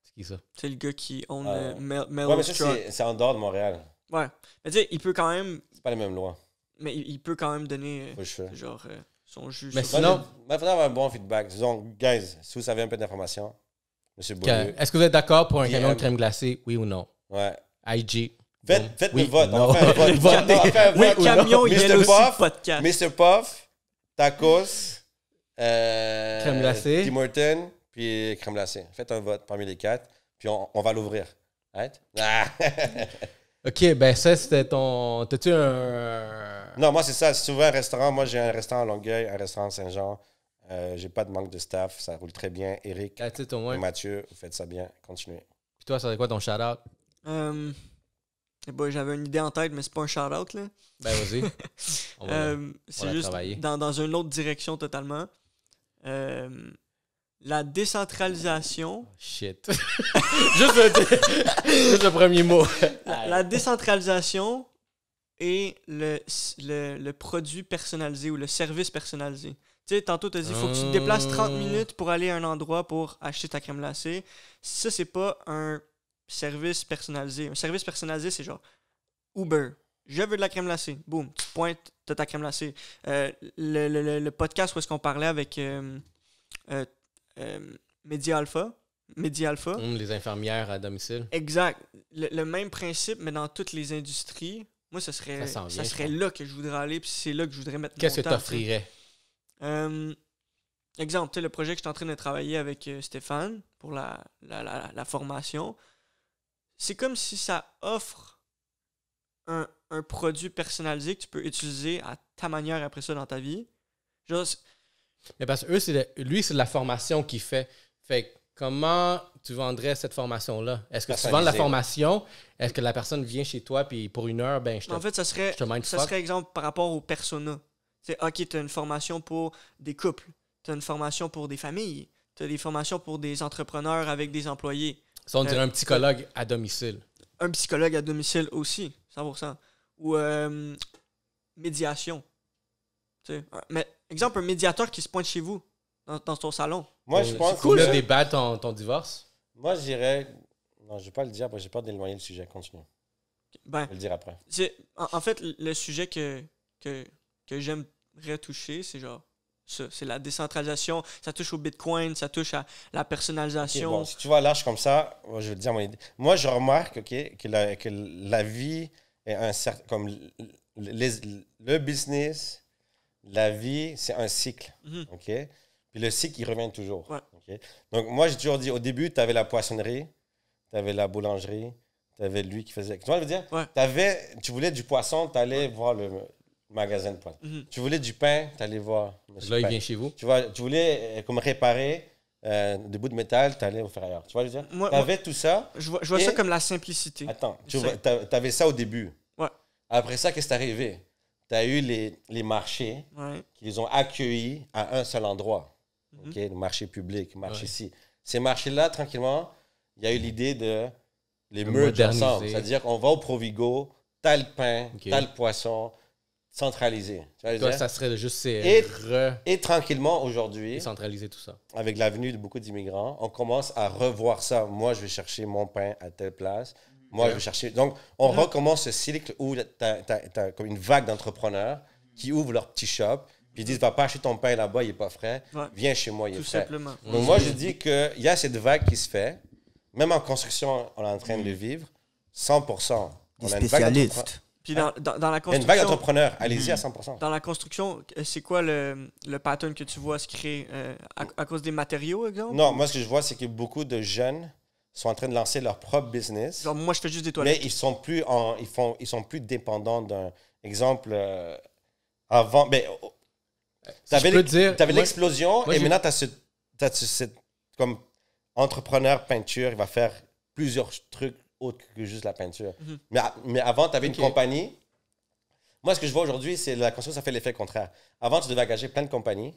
C'est qui ça? C'est le gars qui own Ah, le ouais. Mellow Ouais, mais ça, Truck. c'est en dehors de Montréal. Ouais. Mais tu sais, il peut quand même. C'est pas les mêmes lois. Mais il peut quand même donner Faut que je fasse. genre son jus. Mais sur- sinon- Il faudrait avoir un bon feedback. Disons, guys, si vous savez un peu d'informations, Monsieur Beaulieu. Est-ce que vous êtes d'accord pour un DM. camion de crème glacée? Oui ou non? Ouais. IG. Faites Oui le vote. ou On va faire un vote. Votez. On va faire un Oui vote. ou Camion, il Mr. y a aussi Puff, podcast. Mr. Puff, tacos, Crème glacée. Tim Hortons, puis crème glacée. Faites un vote parmi les 4, puis on va l'ouvrir. Right? Ah. OK, ben ça, c'était ton... T'as-tu un... Non, moi, c'est ça. Si tu ouvres un restaurant, moi, j'ai un restaurant à Longueuil, un restaurant à Saint-Jean. J'ai pas de manque de staff. Ça roule très bien. Eric That's it, au et moins. Mathieu, vous faites ça bien. Continuez. Puis toi, ça serait quoi ton shout-out? J'avais une idée en tête, mais c'est pas un shout-out, là. Ben, vas-y. On va- C'est la juste travailler. dans une autre direction totalement. La décentralisation. Shit. juste le premier mot. La décentralisation et le produit personnalisé ou le service personnalisé. Tu sais, tantôt, tu as dit, il faut que tu te déplaces 30 minutes pour aller à un endroit pour acheter ta crème glacée. Ça, c'est pas un service personnalisé. Un service personnalisé, c'est genre Uber. Je veux de la crème glacée. Boum, tu te pointes, t'as ta crème glacée. Le podcast où est-ce qu'on parlait avec Medi Alpha. Les infirmières à domicile. Exact. Le même principe, mais dans toutes les industries. Moi, ça serait là que je voudrais aller, puis c'est là que je voudrais mettre mon temps. Qu'est-ce que tu offrirais? Exemple, tu sais, le projet que je suis en train de travailler avec Stéphane pour la formation, c'est comme si ça offre un produit personnalisé que tu peux utiliser à ta manière après ça dans ta vie. Genre, Mais parce que lui, c'est de la formation qu'il fait. Fait que comment tu vendrais cette formation-là? Est-ce que tu vends de la formation? Est-ce que la personne vient chez toi puis pour 1 heure, ben en fait, ça serait exemple par rapport aux personas. Tu sais, OK, tu as une formation pour des couples, tu as une formation pour des familles, tu as des formations pour des entrepreneurs avec des employés. Ça, on dirait un psychologue à domicile. Un psychologue à domicile aussi, 100%. Ou médiation. Tu sais, mais exemple, un médiateur qui se pointe chez vous, dans ton salon. Moi, je pense c'est cool de débattre ton divorce. Moi, je dirais... Non, je ne vais pas le dire, parce que j'ai peur d'éloigner le sujet. Continue. Ben, je vais le dire après. En fait, le sujet que j'aimerais toucher, c'est genre ça. C'est la décentralisation. Ça touche au Bitcoin, ça touche à la personnalisation. Okay, bon, si tu vois large comme ça, je vais te dire mon idée. Moi, je remarque que la vie est un certain... Comme le business, la vie, c'est un cycle. OK? Puis le cycle, il revient toujours. Ouais. Okay? Donc, moi, j'ai toujours dit, au début, tu avais la poissonnerie, tu avais la boulangerie, tu avais lui qui faisait... Tu vois, je veux dire? Ouais. Tu voulais du poisson, tu allais voir le magasin de poisson. Tu voulais du pain, tu allais voir... Là, il vient chez vous. Tu voulais comme réparer des bouts de métal, tu allais au faire ailleurs. Tu vois, je veux dire? Tu avais tout ça. Je vois ça comme la simplicité. Attends, tu avais ça au début. Ouais. Après ça, qu'est-ce qui est arrivé? Tu as eu les marchés qui les ont accueillis à un seul endroit. OK? Le marché public, le marché ici. Ces marchés-là, tranquillement, il y a eu l'idée de les merge ensemble. C'est-à-dire qu'on va au Provigo, t'as le pain, t'as le poisson, centralisé. Tu vois, toi, ça serait juste... Et tranquillement, aujourd'hui, centraliser tout ça. Avec l'avenue de beaucoup d'immigrants, on commence à revoir ça. Moi, je vais chercher mon pain à telle place. Moi, je vais chercher... Donc, on recommence ce cycle où tu as comme une vague d'entrepreneurs qui ouvrent leur petit shop, puis ils disent, va pas acheter ton pain là-bas, il n'est pas frais. Viens chez moi, il est frais. Tout simplement. Donc, moi, je dis qu'il y a cette vague qui se fait. Même en construction, on est en train de le vivre. 100%. Des spécialistes. Puis dans la construction... Il y a une vague d'entrepreneurs. Allez-y à 100%. Dans la construction, c'est quoi le pattern que tu vois se créer à cause des matériaux, exemple? Non, moi, ce que je vois, c'est que beaucoup de jeunes sont en train de lancer leur propre business. Genre, moi, je fais juste des toilettes. Mais ils sont plus dépendants d'un exemple avant. Ben, tu avais l'explosion et maintenant, tu as cette comme entrepreneur peinture, il va faire plusieurs trucs autres que juste la peinture. Mais avant, tu avais une compagnie. Moi, ce que je vois aujourd'hui, c'est la construction, ça fait l'effet contraire. Avant, tu devais engager plein de compagnies.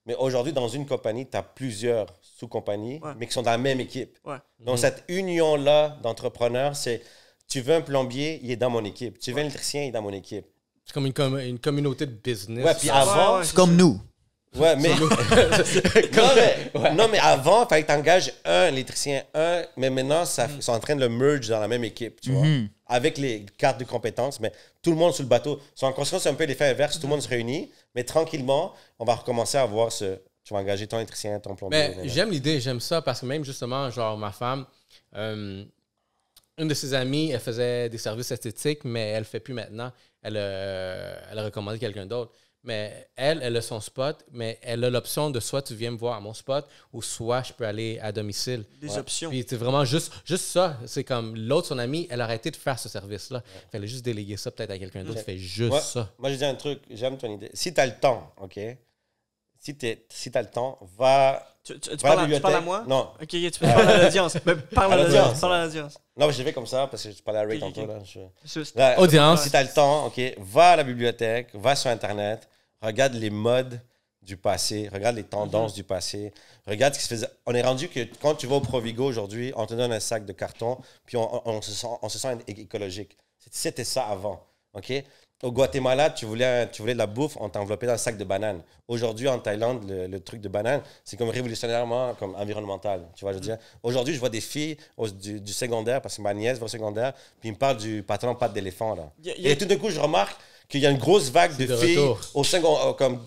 Mais aujourd'hui, dans une compagnie, tu as plusieurs sous-compagnies, mais qui sont dans la même équipe. Donc, cette union-là d'entrepreneurs, c'est tu veux un plombier, il est dans mon équipe. Tu veux un électricien, il est dans mon équipe. C'est comme une communauté de business. Ouais, puis avant... c'est comme nous. Ouais, mais... non, mais avant, il fallait que tu engages un électricien, mais maintenant, ils sont en train de le merge dans la même équipe, tu vois, avec les cartes de compétences, mais tout le monde sur le bateau. En construction, c'est un peu l'effet inverse, tout le monde se réunit, mais tranquillement, on va recommencer à voir tu vas engager ton électricien, ton plombier. Mais j'aime l'idée, j'aime ça, parce que même justement, genre ma femme, une de ses amies, elle faisait des services esthétiques, mais elle ne le fait plus maintenant. Elle a recommandé quelqu'un d'autre. Mais elle a son spot, mais elle a l'option de soit tu viens me voir à mon spot ou soit je peux aller à domicile. Des options. Puis c'est vraiment juste ça. C'est comme l'autre, son amie, elle a arrêté de faire ce service-là. Il fallait juste déléguer ça peut-être à quelqu'un d'autre qui fait juste ça. Moi, je dis un truc, j'aime ton idée. Si tu as le temps, OK? Si tu as le temps, va... Tu parles à moi? Non. OK, tu peux parler à l'audience. Parle à l'audience. Non, j'ai fait comme ça parce que je parlais à Ray tantôt. Là. Audience. Si tu as le temps, OK, va à la bibliothèque, va sur Internet, regarde les modes du passé, regarde les tendances du passé, regarde ce qui se faisait. On est rendu que quand tu vas au Provigo aujourd'hui, on te donne un sac de carton, puis on se sent écologique. C'était ça avant, OK? au Guatemala, tu voulais de la bouffe, on t'enveloppait dans un sac de bananes. Aujourd'hui, en Thaïlande, le truc de banane, c'est comme révolutionnairement comme environnemental. Tu vois, je veux dire. Aujourd'hui, je vois des filles du secondaire, parce que ma nièce va au secondaire, puis ils me parlent du patron pâte d'éléphant. Là. Et tout d'un coup, je remarque qu'il y a une grosse vague de filles au comme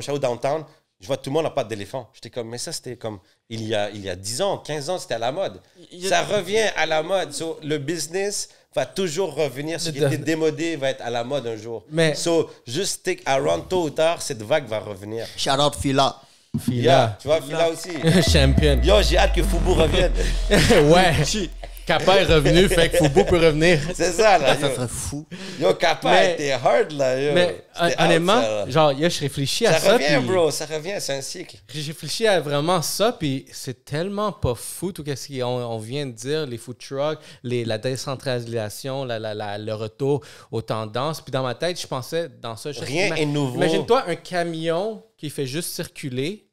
Chao Downtown. Je vois tout le monde en pâte d'éléphant. J'étais comme, mais ça, c'était comme il y a 10 ans, 15 ans, c'était à la mode. Ça revient à la mode. So, le business va toujours revenir. Ce qui était démodé va être à la mode un jour. Mais juste stick around, tôt ou tard, cette vague va revenir. Shout out Fila. Yeah, tu vois, Fila aussi. Champion. Yo, j'ai hâte que Fubu revienne. Ouais. Kappa est revenu, fait que Fubu peut revenir. C'est ça, là. Ça serait fou. Yo, Kappa était hard, là. Yo. Mais honnêtement, genre, je réfléchis à ça. Ça revient, puis bro, ça revient, c'est un cycle. J'ai réfléchi à vraiment ça, puis c'est tellement pas fou, tout ce qu'on vient de dire, les food trucks, la décentralisation, le retour aux tendances. Puis dans ma tête, je pensais dans ça. Rien est nouveau. Imagine-toi un camion qui fait juste circuler,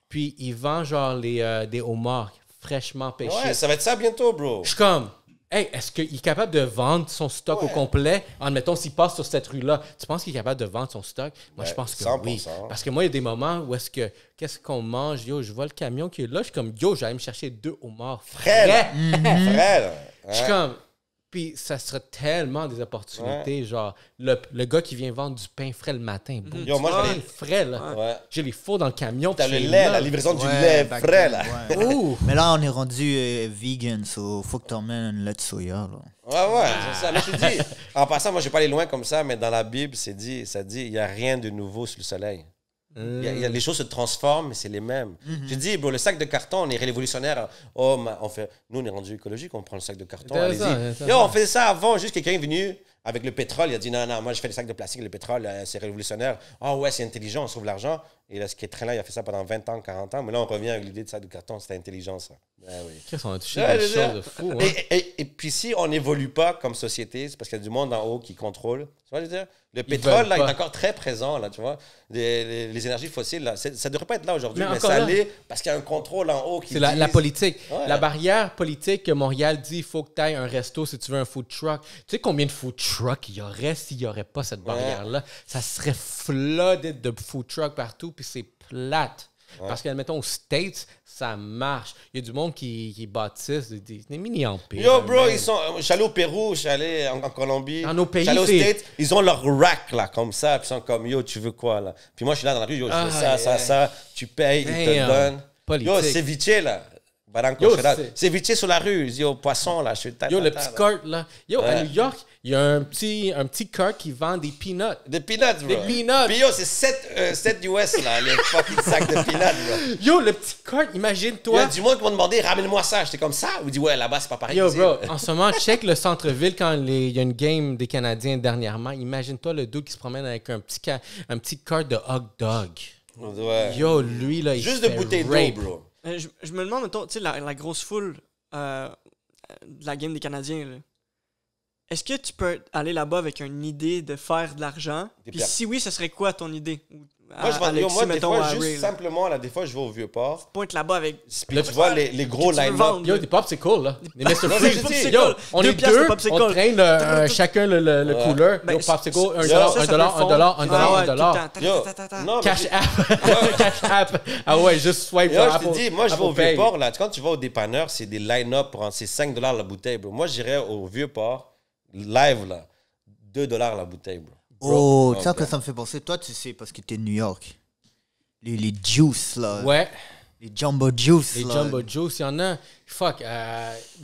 puis il vend genre des homards fraîchement pêchés. Ouais, ça va être ça bientôt, bro. Je suis comme, hey, est-ce qu'il est capable de vendre son stock au complet? Admettons, s'il passe sur cette rue-là, tu penses qu'il est capable de vendre son stock? Moi, je pense que 100%. oui. Parce que moi, il y a des moments où qu'est-ce qu'on mange? Yo, je vois le camion qui est là, je suis comme, yo, j'allais me chercher 2 homards frais. Frais, Je suis comme, puis ça serait tellement des opportunités, genre, le gars qui vient vendre du pain frais le matin, boum, Yo, moi, je pain frais, là. Ouais. J'ai les fours dans le camion. T'as puis le j'ai lait, là. la livraison du lait back frais, then, là. ouais. Ouh. Mais là, on est rendu vegan, so faut que t'emmènes un lait de soya, là. Ouais, c'est ça. Mais je te dis, en passant, moi, je vais pas aller loin comme ça, mais dans la Bible, ça dit, il n'y a rien de nouveau sous le soleil. Les choses se transforment, mais c'est les mêmes. Je dis, bro, le sac de carton, on est révolutionnaire. Oh, nous, on est rendu écologique, on prend le sac de carton, allez-y. Yo, on faisait ça avant, juste quelqu'un est venu avec le pétrole, il a dit, non, moi, je fais les sacs de plastique, le pétrole, c'est révolutionnaire. Ah ouais, c'est intelligent, on sauve l'argent. Et là, ce qui est très là, il a fait ça pendant 20 ans, 40 ans. Mais là, on revient avec l'idée de sac de carton, c'était intelligent, ça. Ben oui. Qu'est-ce qu'on a touché des choses de fou, hein? Et puis, si on n'évolue pas comme société, c'est parce qu'il y a du monde en haut qui contrôle. Tu vois, je veux dire? Le pétrole, là, il est encore très présent, là, tu vois. Les énergies fossiles, là, ça ne devrait pas être là aujourd'hui, mais ça l'est parce qu'il y a un contrôle en haut qui c'est la politique. Ouais. La barrière politique que Montréal dit, il faut que tu ailles un resto si tu veux un food truck. Tu sais combien de food trucks il y aurait s'il n'y aurait pas cette barrière-là? Ça serait flooded de food trucks partout, puis c'est plate. Parce que, admettons, aux States, ça marche. Il y a du monde qui bâtissent des mini-empires. Yo, bro, ils sont. Je suis allé au Pérou, je suis allé en Colombie. Dans nos pays, je suis allé aux States, ils ont leur rack, là, comme ça. Puis ils sont comme, yo, tu veux quoi, là? Puis moi, je suis là dans la rue, yo, je veux ça. Tu payes, ils te le donnent. Politique. Yo, ceviche, là. Barranco, ceviche sur la rue. Yo, poisson, là. Yo, le petit cart, là. Yo, à New York, il y a un petit cart qui vend des peanuts. Des peanuts, bro. Des peanuts. Puis yo, c'est 7 US, là, les fucking sacs de peanuts, bro. Yo, le petit cart, imagine-toi. Il y a du monde qui m'a demandé, ramène-moi ça. J'étais comme ça. Ou dit, ouais, là-bas, c'est pas pareil. Yo, bro, en ce moment, check le centre-ville quand il y a une game des Canadiens dernièrement. Imagine-toi le dude qui se promène avec un petit cart de hot dog. Ouais. Yo, lui, là, il juste se de fait bouteille d'eau, rape. bro. Je me demande, mettons, tu sais, la grosse foule de la game des Canadiens, là. Est-ce que tu peux aller là-bas avec une idée de faire de l'argent? Puis si oui, ce serait quoi ton idée? Moi, des fois, juste simplement, là, des fois, je vais au Vieux-Port. Pointe là-bas avec... Puis là, tu vois les gros line-up. Yo, des popsicles, là. Des Mr. Non, Freeze. mais Yo, on est deux, popsicle. on traîne chacun le couleur. Yo, popsicle, $1. Non, Cash app. Cash app. Ah ouais, juste swipe yo, sur je te dis, moi, je vais au Apple Pay. Vieux-Port, là. Quand tu vas au dépanneur, c'est des line-up pour c'est $5 la bouteille, bro. Moi, j'irais au Vieux-Port, live, là. $2 la bouteille, bro. Oh, tu sais que ça me fait penser. Toi, tu sais, parce que t'es de New York. Les juice, là. Ouais. Les jumbo juice, Les là. jumbo juice, il y en a. Fuck.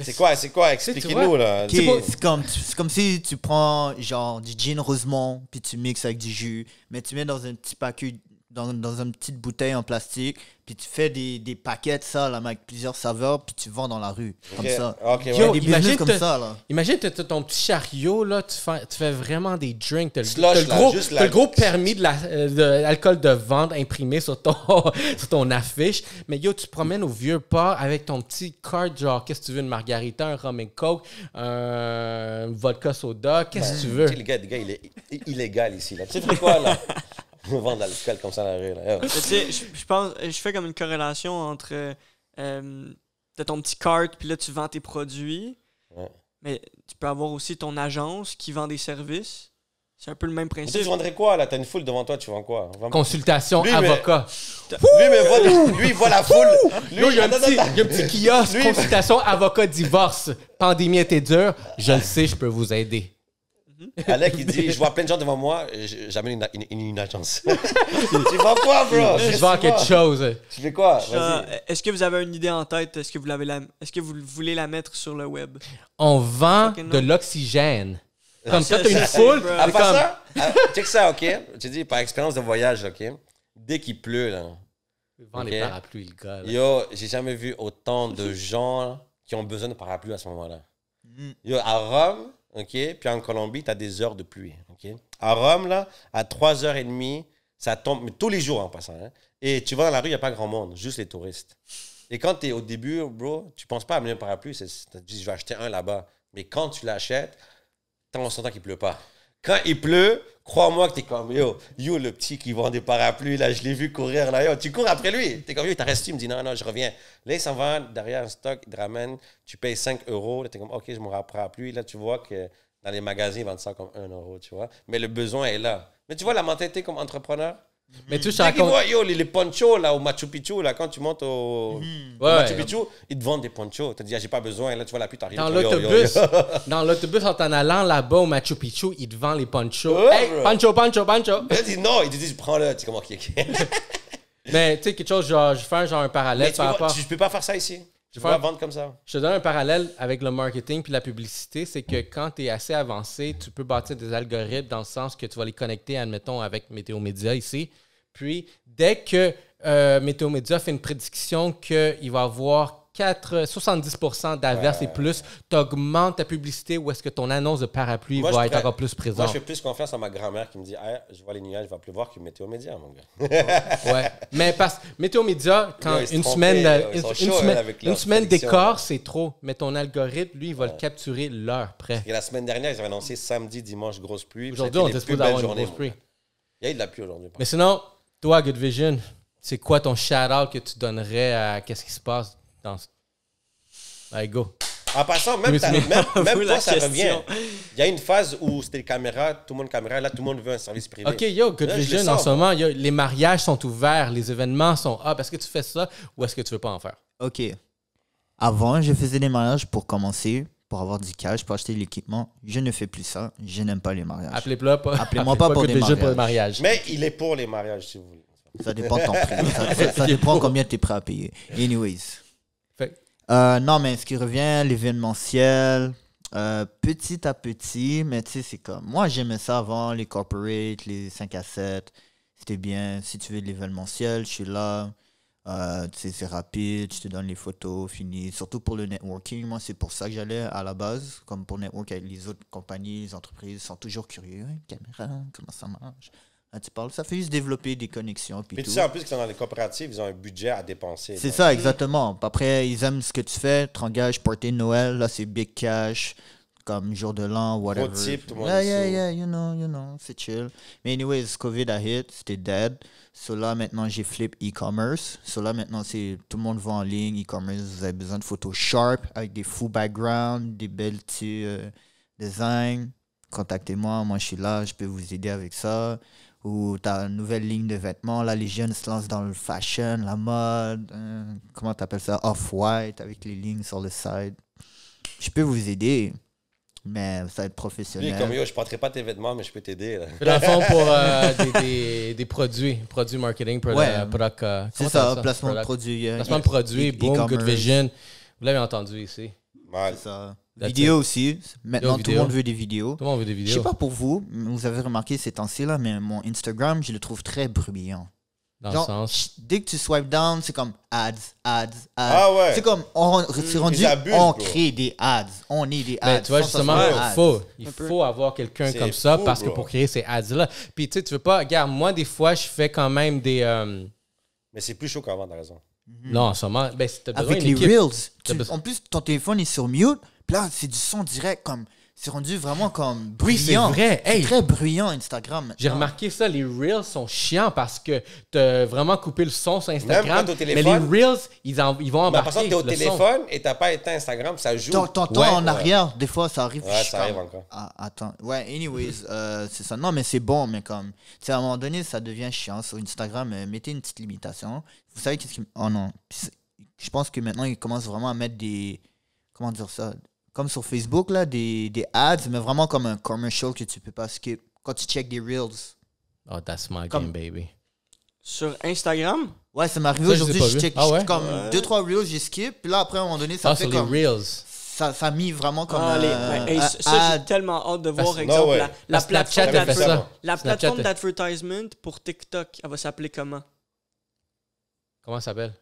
C'est quoi? Expliquez-nous, là. C'est comme si tu prends genre du gin Rosemont puis tu mixes avec du jus, mais tu mets dans un petit paquet, dans une petite bouteille en plastique, puis tu fais des paquets de ça là, avec plusieurs saveurs, puis tu vends dans la rue comme ça. Ok, Yo, ouais. Il y a des business imagine comme ça là. Imagine, t'as ton petit chariot, là, tu fais vraiment des drinks. T'as Slush, là, juste le gros permis de l'alcool de vente imprimé sur ton affiche. Mais yo, tu te promènes au Vieux-Port avec ton petit cart, genre, qu'est-ce que tu veux, une margarita, un rum and coke, un vodka soda, qu'est-ce que tu veux? Tu sais, le gars, il est illégal ici, là. Tu sais quoi, là? On vend de l'alcool comme ça dans la rue, là. Tu sais, je pense, je fais comme une corrélation entre t'as ton petit cart, puis là, tu vends tes produits. Ouais. Mais tu peux avoir aussi ton agence qui vend des services. C'est un peu le même Mais toi, principe. tu vendrais quoi, là? T'as une foule devant toi, tu vends quoi? Vraiment. Consultation, Lui, mais- avocat. Lui, il voit la foule. Lui, Yo, il y a un attends, petit, attends. il y a un petit kiosque, Lui- consultation, avocat, divorce. Pandémie était dure. Je le sais, je peux vous aider. Alec, il dit, je vois plein de gens devant moi, j'amène une agence. Tu vends quoi, bro? Je vends quelque chose. Tu fais quoi? Ah, Vas-y. Est-ce que vous avez une idée en tête? Est-ce que vous voulez la mettre sur le web? On vend Fucking de non. l'oxygène. Comme Ça, ça, t'as une c'est- foule. bro. À c'est part comme... ça, check ça, OK? Je dis, par expérience de voyage, OK? Dès qu'il pleut, là, Il vend Ok. les parapluies, le gars. là. yo, j'ai jamais vu autant de gens qui ont besoin de parapluie à ce moment-là. Yo, à Rome, OK? Puis en Colombie, tu as des heures de pluie, OK? À Rome, là, à 3h30, ça tombe, mais tous les jours en passant. Hein? Et tu vas dans la rue, il n'y a pas grand monde, juste les touristes. Et quand tu es au début, bro, tu penses pas à amener un parapluie, tu te dis, je vais acheter un là-bas. Mais quand tu l'achètes, on s'entend qu'il pleut pas. Quand il pleut, crois-moi que t'es comme, yo, le petit qui vend des parapluies, là, je l'ai vu courir, là, yo, tu cours après lui. T'es comme, yo, t'as resté, il me dit, non, je reviens. Là, il s'en va derrière un stock, il te ramène, tu payes 5 €, là, t'es comme, OK, je m'en parapluie. Là, tu vois que dans les magasins, ils vendent ça comme 1 €, tu vois. Mais le besoin est là. Mais tu vois la mentalité comme entrepreneur? Mais tu te Dès qu'ils racontes. voient, yo, les ponchos, là, au Machu Picchu, là, quand tu montes au Machu Picchu, ils te vendent des ponchos. Tu te dis, j'ai pas besoin. Là, tu vois la pluie t'arrive. Dans yo, yo, l'autobus, yo. dans l'autobus, en t'en allant là-bas au Machu Picchu, ils te vendent les ponchos. Ouais, Hey, bro. pancho, pancho, pancho. Ils disent non, ils te disent, prends-le. Tu es comme, OK, OK. Mais tu sais, quelque chose, genre, je fais un genre un parallèle Mais par rapport. tu peux pas faire ça ici. Tu peux faire- pas vendre comme ça. Je te donne un parallèle avec le marketing puis la publicité, c'est que quand tu es assez avancé, tu peux bâtir des algorithmes dans le sens que tu vas les connecter, admettons, avec Météo Média ici. Puis, dès que Météo Média fait une prédiction qu'il va y avoir 70% d'averses et plus, tu augmentes ta publicité ou est-ce que ton annonce de parapluie Moi, va je être pourrais- encore plus présente? Moi, je fais plus confiance à ma grand-mère qui me dit, hey, je vois les nuages, il va pleuvoir que Météo Média, mon gars. Ouais. Mais parce que Météo Média, quand Là, ils se une trompaient, semaine, là. Ils sont chauds, avec une leurs semaine prédictions, d'écart, là. c'est trop. Mais ton algorithme, lui, il va le capturer l'heure près. Et la semaine dernière, ils avaient annoncé samedi, dimanche, grosse pluie. Aujourd'hui, on est supposé avoir une grosse pluie. Il y a eu de la pluie aujourd'hui. Mais sinon, toi, Good Vision, c'est quoi ton shout-out que tu donnerais à qu'est-ce qui se passe dans ce... Allez, go. En passant, même, Mais même Vous, la toi, ça question. revient. Il y a une phase où c'était les caméras, tout le monde caméra, là, tout le monde veut un service privé. OK, yo, Good Là, je le Vision, en sens, ce moment, yo, les mariages sont ouverts, les événements sont up. Est-ce que tu fais ça ou est-ce que tu veux pas en faire? Ok. Avant, je faisais des mariages pour commencer, pour avoir du cash, pour acheter de l'équipement. Je ne fais plus ça. Je n'aime pas les mariages. Appelez-moi pas, Appelez-moi pas pour Good des Vision pour mariages. le mariage. Mais il est pour les mariages, si vous voulez. Ça dépend de ton prix. Ça dépend combien tu es prêt à payer. Anyways. Fait- Non, mais ce qui revient, l'événementiel, petit à petit, mais tu sais, c'est comme... Moi, j'aimais ça avant, les corporate, les 5 à 7. C'était bien. Si tu veux de l'événementiel, je suis là. Tu sais, c'est rapide, je te donne les photos, fini. Surtout pour le networking, moi, c'est pour ça que j'allais à la base. Comme pour network avec les autres compagnies, les entreprises, ils sont toujours curieux. Hein, caméra, comment ça marche? Là, tu parles, ça fait juste développer des connexions. Puis Mais tu tout. sais, en plus, que dans les coopératives, ils ont un budget à dépenser. C'est Donc, ça, exactement. Puis après, ils aiment ce que tu fais, tu t'engages, party de Noël, là, c'est big cash, comme jour de l'an, whatever. Gros type, tout le monde Yeah, est yeah, sous. yeah, you know, c'est chill. Mais anyways, COVID a hit, c'était dead. So là, maintenant, j'ai flip e-commerce. So là, maintenant, c'est tout le monde va en ligne, e-commerce, vous avez besoin de photos sharp, avec des full backgrounds, des belles petits designs. Contactez-moi, moi, je suis là, je peux vous aider avec ça. Ou tu as une nouvelle ligne de vêtements. Là, les jeunes se lancent dans le fashion, la mode. Comment tu appelles ça? Off-white, avec les lignes sur le side. Je peux vous aider, mais ça va être Lui, professionnel. comme yo, je ne porterai pas tes vêtements, mais je peux t'aider. là. Dans le fond, pour des produits marketing, Ouais. product, C'est comment ça, t'appelles placement de Product. produits. Placement de produits, boom, Good e-commerce. Vision. Vous l'avez entendu ici. Mal. C'est ça. That's Vidéo aussi. Maintenant, tout le vidéo. monde veut des vidéos. Tout le monde veut des Je vidéos. sais pas pour vous, mais vous avez remarqué ces temps-ci là, mais mon Instagram, je le trouve très bruyant. Dans Genre, le sens. dès que tu swipe down, c'est comme ads. Ah ouais. C'est comme, c'est rendu, ils abusent, on bro. crée des ads. On est des ads. Ben, tu vois, Sans justement, s'asseoir il Un peu. faut avoir quelqu'un C'est comme ça fou, parce que bro. pour créer ces ads-là. Puis, tu sais, tu veux pas. Regarde, moi, des fois, je fais quand même des. Mais c'est plus chaud qu'avant, t'as raison. Non, en ce moment, ben, si t'as besoin avec d'une les équipe. Reels. T'as besoin- En plus, ton téléphone est sur mute. Puis là, c'est du son direct comme C'est rendu vraiment comme Oui, c'est bruyant. vrai. Hey, C'est très bruyant, Instagram. j'ai maintenant. remarqué ça, les Reels sont chiants parce que t'as vraiment coupé le son sur Instagram. Même quand t'es au Mais les téléphone- Reels, ils vont Mais embarquer par contre, t'es au le son. téléphone et t'as pas éteint Instagram, ça joue. T'entends Ouais, en ouais. arrière, des fois, ça arrive. Ouais, je suis ça arrive comme, encore. Ah, attends. Ouais, anyways, c'est ça. Non, mais c'est bon, mais comme... Tu sais, à un moment donné, ça devient chiant. Sur Instagram, mettez une petite limitation. Vous savez qu'est-ce qui... Oh non. Je pense que maintenant, ils commencent vraiment à mettre des... Comment dire ça? Comme sur Facebook, là, des ads, mais vraiment comme un commercial que tu peux pas skip. Quand tu check des Reels. Oh, that's my Comme- game, baby. Sur Instagram, Ouais, ça m'est arrivé Ça, je aujourd'hui. l'ai pas Je vu. check Ah ouais? comme 2-3 Reels, j'ai skip. Puis là, après, à un moment donné, ça Ah, fait sur les comme... Reels. Ça a mis vraiment comme ça, j'ai tellement hâte de voir, Parce- exemple, ouais. la Parce que Snapchat plateforme a fait d'adver- ça. la Snapchat plateforme a- d'advertisement pour TikTok, elle va s'appeler comment? Comment ça s'appelle?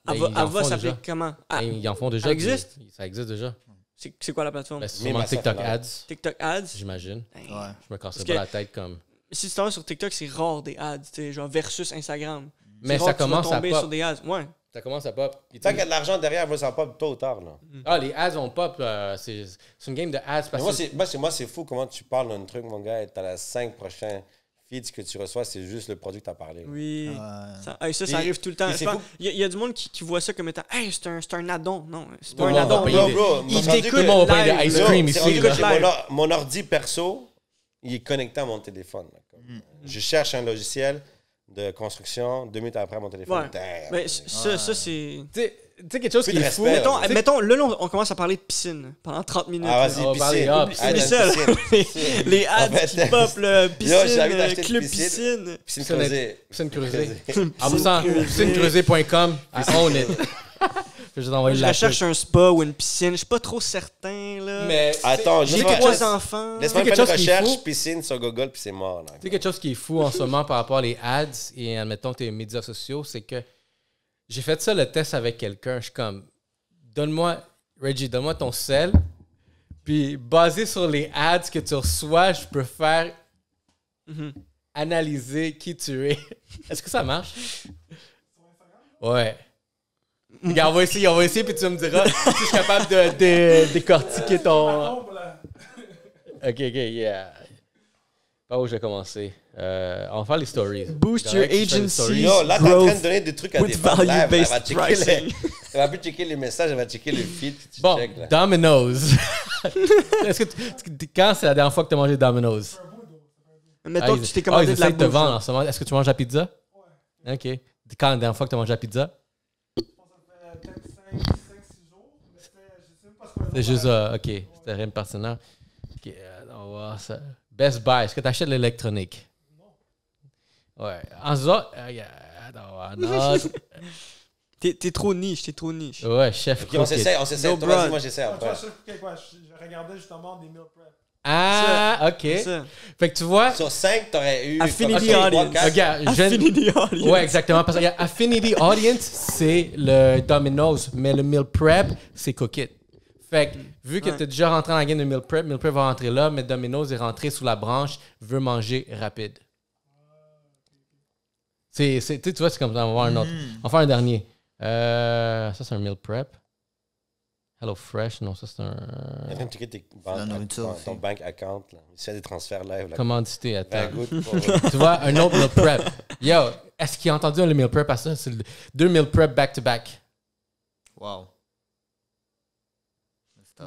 Elle Ben, va, ils en elle va font s'appeler déjà. comment? Ah, Ben, ils en font déjà. elle existe? Ça existe déjà. c'est quoi la plateforme? Ben, c'est Mais sûrement ma TikTok soeur, Ads, TikTok Ads? j'imagine. Ben, Ouais. Je me casse Parce pas que- la tête comme... Si tu tombes sur TikTok, c'est rare des ads, tu sais, genre versus Instagram. Mais C'est ça rare que tu vas commence à tomber sur pop. des ads. Ouais. Ça commence à pop. Puis Tant tu- qu'il y a de l'argent derrière, ça pop tôt ou tard. Là. Ah, les ads ont pop. C'est une game de ads. Mais Parce que moi, c'est fou comment tu parles d'un truc, mon gars, et t'as les 5 prochains feeds que tu reçois, c'est juste le produit que t'as parlé. Oui. Ouais. Ça Puis- arrive tout le temps. puis c'est Je pense- fou. Il y a du monde qui voit ça comme étant hey, c'est un addon. Non, c'est pas Tout le un monde va addon. payer là. des- bro, Il c'est rendu t'écoute que- tout le monde va payer live, des ice là. cream C'est ici, rendu que là. j'ai mon ordi perso, il est connecté à mon téléphone. là, comme. Je cherche un logiciel de construction, 2 minutes après mon téléphone. Ouais. Damn. Mais ça, c'est. tu sais quelque chose Plus qui de est fou. respect, Mettons, là. mettons, là, on commence à parler de piscine pendant 30 minutes. Ah, là. vas-y, On va parler, piscine. piscine. Oublie ça, là. Les ads En fait, qui pop, là, piscine, j'ai envie d'acheter une club piscine. piscine. Piscine Piscine creusée. Piscine creusée. Creusée. En passant, piscinecreusée.com, I own it. Je vais vous envoyer Je la recherche un spa ou une piscine. Je suis pas trop certain, là. Mais Attends, J'ai laisse-moi- 3 enfants. Laisse-moi quelque faire une chose qui est recherche, fou. piscine sur Google, puis c'est mort. Là. Tu sais quelque chose qui est fou en ce moment par rapport aux ads et admettons tes médias sociaux, c'est que j'ai fait ça le test avec quelqu'un. Je suis comme, Reggie, donne-moi ton sel. Puis basé sur les ads que tu reçois, je peux faire analyser qui tu es. Est-ce que ça marche? Ouais. Regarde, on va essayer, puis tu me diras si je suis capable de décortiquer ton... Ok, yeah. Par où je vais commencer? On va faire les stories. Boost your Correct, je fais les agency. stories. Yo, là, t'es en Growth train de donner des trucs à with des femmes live. value-based Elle va checker pricing. elle va plus checker les messages, elle va checker le feed que tu Bon, check. Là. Domino's. Est-ce que quand c'est la dernière fois que tu as mangé Domino's? Mettons que tu t'es ils commandé de la essaient de te bouffe. vendre en ce moment. Est-ce que tu manges la pizza? Ouais. OK. Quand la dernière fois que tu as mangé la pizza? C'est juste ça. OK. C'était rien de partenaire. OK. On va voir ça. Best Buy. Est-ce que tu achètes l'électronique? Non. Ouais. En ça, T'es trop niche, ouais, chef. Ok, on s'essaie. No Toi, vas-y, broad. moi, j'essaie après. Je regardais justement des meal prep. Ah, OK. C'est ça. Fait que tu vois... Sur 5, t'aurais eu. Affinity comme, audience. trois, quatre. Regarde, je viens- Affinity audience. Ouais, exactement. Parce que regarde, Affinity Audience, c'est le Domino's, mais le Meal Prep, c'est Cook It. Fait que, vu que Ouais. tu es déjà rentré dans la game de Meal Prep va rentrer là, mais Domino's est rentré sous la branche, veut manger rapide. Tu vois, c'est comme ça. On va voir un autre. On va faire un dernier. Ça, c'est un Meal Prep. Hello Fresh, non, ça, c'est Elle est en un train de checker La nourriture ton aussi. bank account. Là. Il fait des transferts live. Là. commandité. Attends. Ben, good pour- Tu vois, un autre Meal Prep. Yo, est-ce qu'il a entendu le Meal Prep à ça? C'est 2 Meal Prep back-to-back. Wow.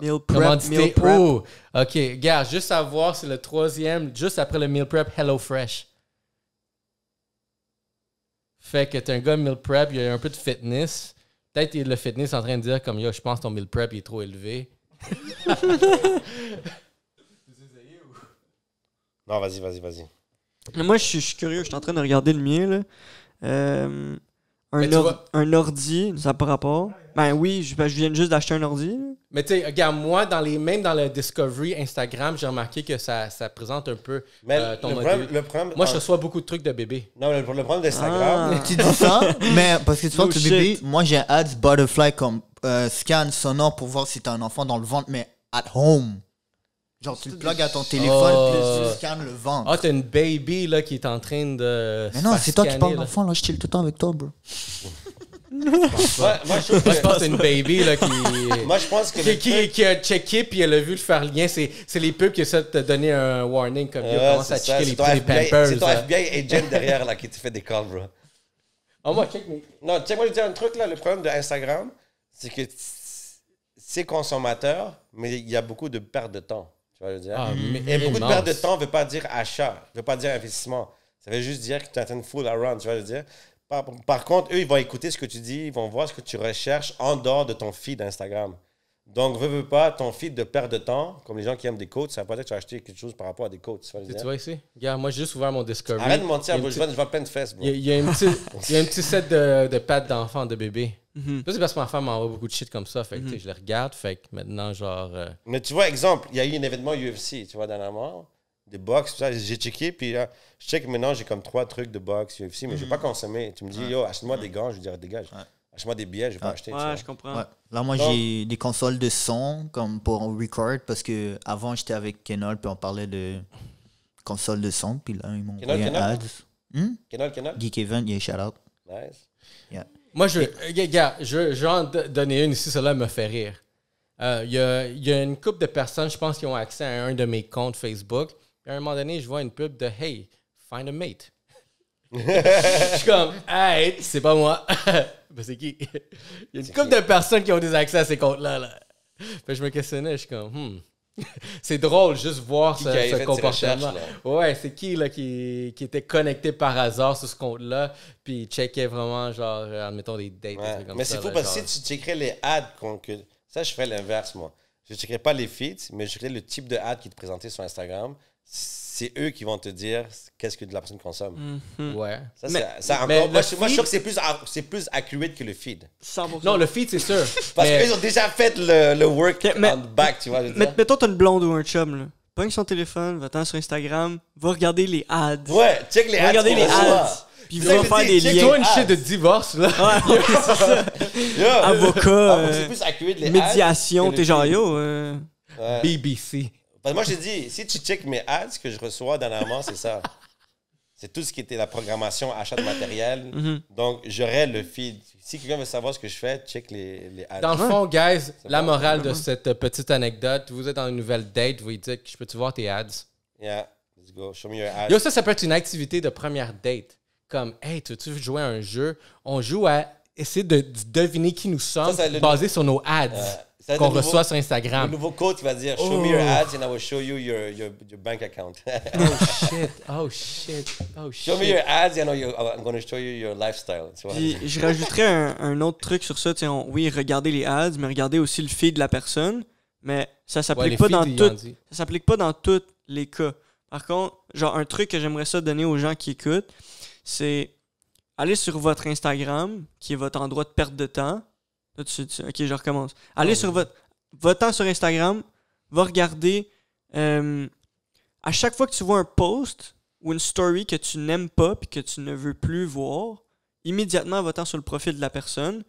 Meal prep, Commandité. meal prep. Oh, OK. Gars, juste à voir, c'est le 3e, juste après le Meal Prep, Hello Fresh. Fait que t'es un gars Meal Prep, il y a un peu de fitness. Peut-être le fitness est en train de dire comme, yo, je pense que ton Meal Prep il est trop élevé. Non, vas-y. Mais moi, je suis curieux. Je suis en train de regarder le mien, là. Mais tu vois- Un ordi, ça n'a pas rapport. Ben oui, je viens juste d'acheter un ordi. là. Mais tu sais, regarde, moi, même dans le Discovery Instagram, j'ai remarqué que ça présente un peu Mais ton le module. problème, le problème. Moi, je reçois beaucoup de trucs de bébé. Non, le problème d'Instagram. Ah. Tu dis ça, mais parce que tu vois No que le bébé, shit. moi j'ai un ads butterfly comme scan sonore pour voir si t'as un enfant dans le ventre, mais at home. Genre tu le plugues à ton téléphone, Oh. puis tu scannes le ventre. Ah, t'as une baby là qui est en train de. mais se non, faire c'est toi qui scanner, parles là. d'enfant, là, je chill tout le temps avec toi, bro. Moi, je trouve Moi, je pense que que... c'est une baby là, Moi, je pense que... le truc- qui a checké puis elle a vu le faire le lien. C'est les pubs qui essaient de te donner un warning comme il commence à c'est ça, checker c'est les ton FBI Pampers. C'est ton là. FBI agent derrière là, qui te fait des calls, bro. Oh, moi, check mes. Non, tu sais, moi, je vais te dire un truc, là. Le problème de Instagram, c'est que c'est consommateur, mais il y a beaucoup de perte de temps. Tu vois, je veux dire. Ah, mais Et beaucoup de immense. perte de temps ne veut pas dire achat, ne veut pas dire investissement. Ça veut juste dire que tu es en train de fool around, tu vois, je veux dire. Par contre, eux, ils vont écouter ce que tu dis, ils vont voir ce que tu recherches en dehors de ton feed Instagram. Donc, veux pas, ton feed de perte de temps, comme les gens qui aiment des coats, ça veut pas dire que tu vas acheter quelque chose par rapport à des coats. Tu vois, je veux Tu dire. vois ici? Regarde, moi, j'ai juste ouvert mon Discovery. Arrête de mentir, Il y a bro, une je vois plein de fesses, bro. Il y a un petit set de pattes d'enfants, de bébés. Ça, c'est parce que ma femme m'envoie beaucoup de shit comme ça. Fait que, tu sais, je les regarde. Fait que maintenant, genre. Mais tu vois, exemple, il y a eu un événement UFC, tu vois, dernièrement, des box, tout ça, j'ai checké, puis là, je check maintenant, j'ai comme 3 trucs de box UFC, mais je vais pas consommer. Tu me dis, yo, achète-moi des gants, je vais dire, dégage. Achète-moi des billets, je vais pas acheter. tu vois. Ouais, je comprends. Ouais. Là, moi, Donc- j'ai des consoles de son comme pour record parce que avant j'étais avec Kenol puis on parlait de consoles de son. Puis là, ils m'ont Kenol, envoyé un Kenol? ad. Kenol? Geek Event, yeah, shout out. Nice. Moi, je vais en donner une ici. Celle-là me fait rire. Il y a une couple de personnes, je pense, qui ont accès à un de mes comptes Facebook. Puis à un moment donné, je vois une pub de Hey, find a mate. Je suis comme, hey, c'est pas moi. Ben, c'est qui? Il y a une couple de personnes qui ont des accès à ces comptes-là. Là. Fait que je me questionnais, je suis comme, C'est drôle juste voir Qui avait fait ce ses comportement. recherches, là? Ouais, c'est qui là qui était connecté par hasard sur ce compte-là, puis il checkait vraiment, genre, admettons, des dates. des Ouais. trucs comme Mais ça, c'est fou là, parce que genre. si tu checkerais les ads, ça, je ferais l'inverse, moi. Je ne checkerais pas les feeds, mais je checkerais le type de ad qui te présentait sur Instagram. C'est eux qui vont te dire qu'est-ce que la personne consomme. Ouais. Ça, Mais- ça encore, mais moi, le je suis sûr feed- que c'est plus accurate que le feed. 100%. Non, le feed, c'est sûr. Parce mais- qu'ils ont déjà fait le work Ok, mais- on the back, tu vois. je veux dire. Mettons, t'as une blonde ou un chum, là. Pogne son téléphone, va-t'en sur Instagram, va regarder les ads. Ouais, check les Va ads. regarder qu'on les reçoit. ads. Puis C'est ça va que je faire dis, des check liens. Toi, une ads. shit de divorce, là. Yo, Avocat, c'est plus accurate les ads médiation, que t'es le genre feed. yo. Ouais. BBC. Parce que moi, je te dis, si tu check mes ads que je reçois dernièrement, c'est ça. C'est tout ce qui était la programmation, achat de matériel. Donc, j'aurais le feed. Si quelqu'un veut savoir ce que je fais, check les ads. Dans le fond, guys, la bon, morale de cette petite anecdote, vous êtes dans une nouvelle date, vous lui dites, je peux-tu voir tes ads? Yeah, let's go. Show me your ads. Yo, ça peut être une activité de première date. Comme, hey, tu veux jouer à un jeu? On joue à essayer de deviner qui nous sommes Ça, c'est le- basé sur nos ads ça, qu'on le nouveau- reçoit sur Le Instagram. nouveau code va dire, show me your ads and I will show you your bank account. Oh shit. Show me your ads and I'm going to show you your lifestyle. Tu vois? Puis je rajouterais un autre truc sur ça. Oui, regardez les ads, mais regardez aussi le feed de la personne. Mais ça Ouais, s'applique les pas feeds, dans ils ont tout. dit. Ça s'applique pas dans tous les cas. Par contre, genre un truc que j'aimerais ça donner aux gens qui écoutent, c'est aller sur votre Instagram, qui est votre endroit de perte de temps. Là, ok, je recommence. Allez sur votre temps sur Instagram, va regarder à chaque fois que tu vois un post ou une story que tu n'aimes pas puis que tu ne veux plus voir, immédiatement va-t'en sur le profil de la personne,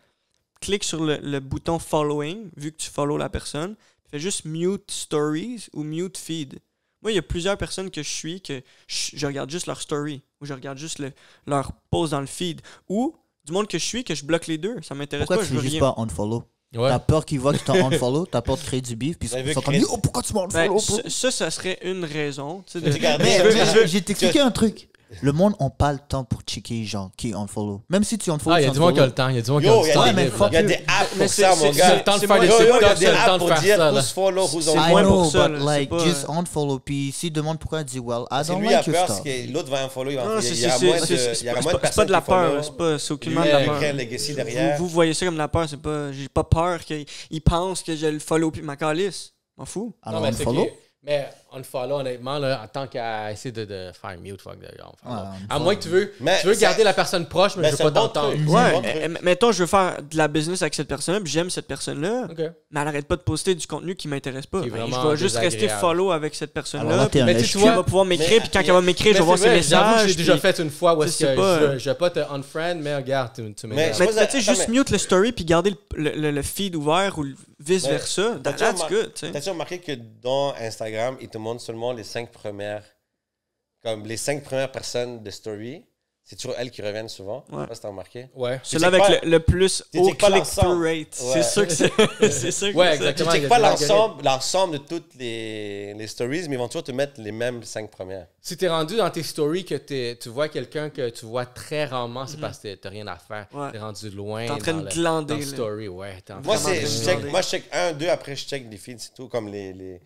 clique sur le bouton following, vu que tu follow la personne, fais juste mute stories ou mute feed. Moi, il y a plusieurs personnes que je suis que je regarde juste leur story ou je regarde juste leur post dans le feed ou du monde que je suis que je bloque les deux. Ça m'intéresse Pourquoi pas, tu je fais veux juste rien. pas unfollow? Ouais. T'as peur qu'ils voient que tu t'en unfollow, t'as peur de créer du beef, puis Vous avez ils sont comme créé- oh, pourquoi tu m'as Ben, unfollow? bro? ça serait une raison. Tu sais, de- Regardez, Mais tu- je vais t'expliquer un truc. Le monde n'a pas le temps pour checker les gens qui unfollow. Même si tu unfollow, Ah, il y a tu du monde qui a le unfollow. temps. Il y a du monde qui a Yo, du il y temps. a Ouais, des- mais il fuck y a you. des apps Mais pour ça, mon c'est gars. le temps de c'est faire moi- des Yo, yo, TikTok, Il y a des c'est le temps apps de pour faire dire ça. là. who's follow, who's C'est on moins I pour know, ça, but là, like, c'est pas- just unfollow. Puis s'il demande pourquoi, il dit, well, I C'est don't lui a like your peur stuff. parce que l'autre va un follow. Non, Il y aura moins de c'est pas de la peur, c'est aucunement de Lui, la il peur. crée un legacy derrière. Vous voyez ça comme de la peur, c'est pas. J'ai pas peur qu'ils pensent que je le follow puis ma calice. M'en fous. Alors, mais c'est unfollow? que- Mais unfollow, honnêtement, là, en tant qu'à essayer de faire mute, fuck d'ailleurs. Ouais, À moins que tu veux Mais garder ça- la personne proche, mais mais je veux c'est pas un bon t'entendre. truc. Ouais, bon truc. mettons, je veux faire de la business avec cette personne-là, puis j'aime cette personne-là, Ok. mais elle arrête pas de poster du contenu qui m'intéresse pas. Qui est Ben, je vraiment vais juste rester désagréable. follow avec cette Alors personne-là. là, t'es un Mais tu lèche vois- Puis elle va pouvoir m'écrire, Mais- puis quand elle va m'écrire, je vais Mais voir c'est ses vrai, j'avoue, messages. j'ai déjà puis- fait une fois où Tu est-ce sais, que pas, je vais pas te unfriend, mais regarde, tu Mais- m'énerves. Mais Moi, tu sais, attends, juste mais- mute le story puis garder le feed ouvert ou vice-versa. Mais t'as-tu That's remar- good, tu sais. T'as-tu remarqué que dans Instagram, ils te montrent seulement les 5 premières, comme les 5 premières personnes de story? C'est toujours elles qui reviennent souvent. Ouais. Je sais pas si t'as remarqué. Ouais. Celui-là avec check pas- le plus tu haut check pas click-through l'ensemble. rate. Ouais. C'est sûr que c'est. C'est sûr que Ouais, c'est ça. exactement. Tu il y checkes a pas des algorithmes. l'ensemble de toutes les stories, mais ils vont toujours te mettre les mêmes 5 premières. Si t'es rendu dans tes stories que tu vois quelqu'un que tu vois très rarement, c'est parce que t'as rien à faire. Ouais. T'es rendu loin. T'es en train dans de le- glander, dans le là. story, ouais. T'es en Moi, train de Vraiment je bien check, demandé. moi, je check 1, 2, après je check des feeds, c'est tout, comme les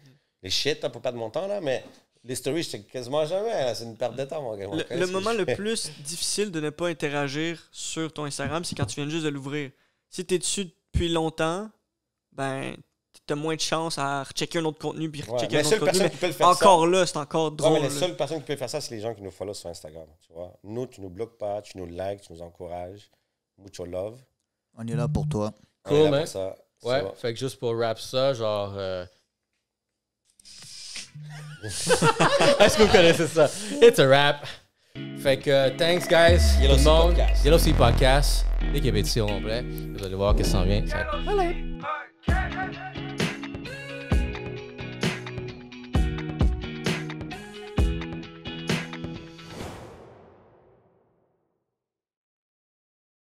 shit, là, pour pas de mon temps, là, mais les stories, je check quasiment jamais. Là, c'est une perte de temps, mon gars. Le moment le plus difficile de ne pas interagir sur ton Instagram, c'est quand tu viens juste de l'ouvrir. Si t'es dessus depuis longtemps, ben, t'as moins de chance à rechecker un autre contenu puis Ouais, rechecker mais un la autre seule contenu. personne Mais qui peut le faire encore là, c'est encore Ouais, drôle. mais les là. seules personnes qui peuvent faire ça, c'est les gens qui nous follow sur Instagram. Tu vois? Nous, tu nous bloques pas, tu nous likes, tu nous encourages. Mucho love. On est là pour toi. Cool, On est là man. pour ça. Ouais, Ça va. fait que juste pour rap ça, genre. Est-ce que vous connaissez ça? It's a rap. Fait que, thanks, guys. Yellow tout le Sea monde. Podcast. Yellow Sea Podcast. L'équipe est ici au complet. Vous allez voir que ça s'en vient. Ça va être- Podcast.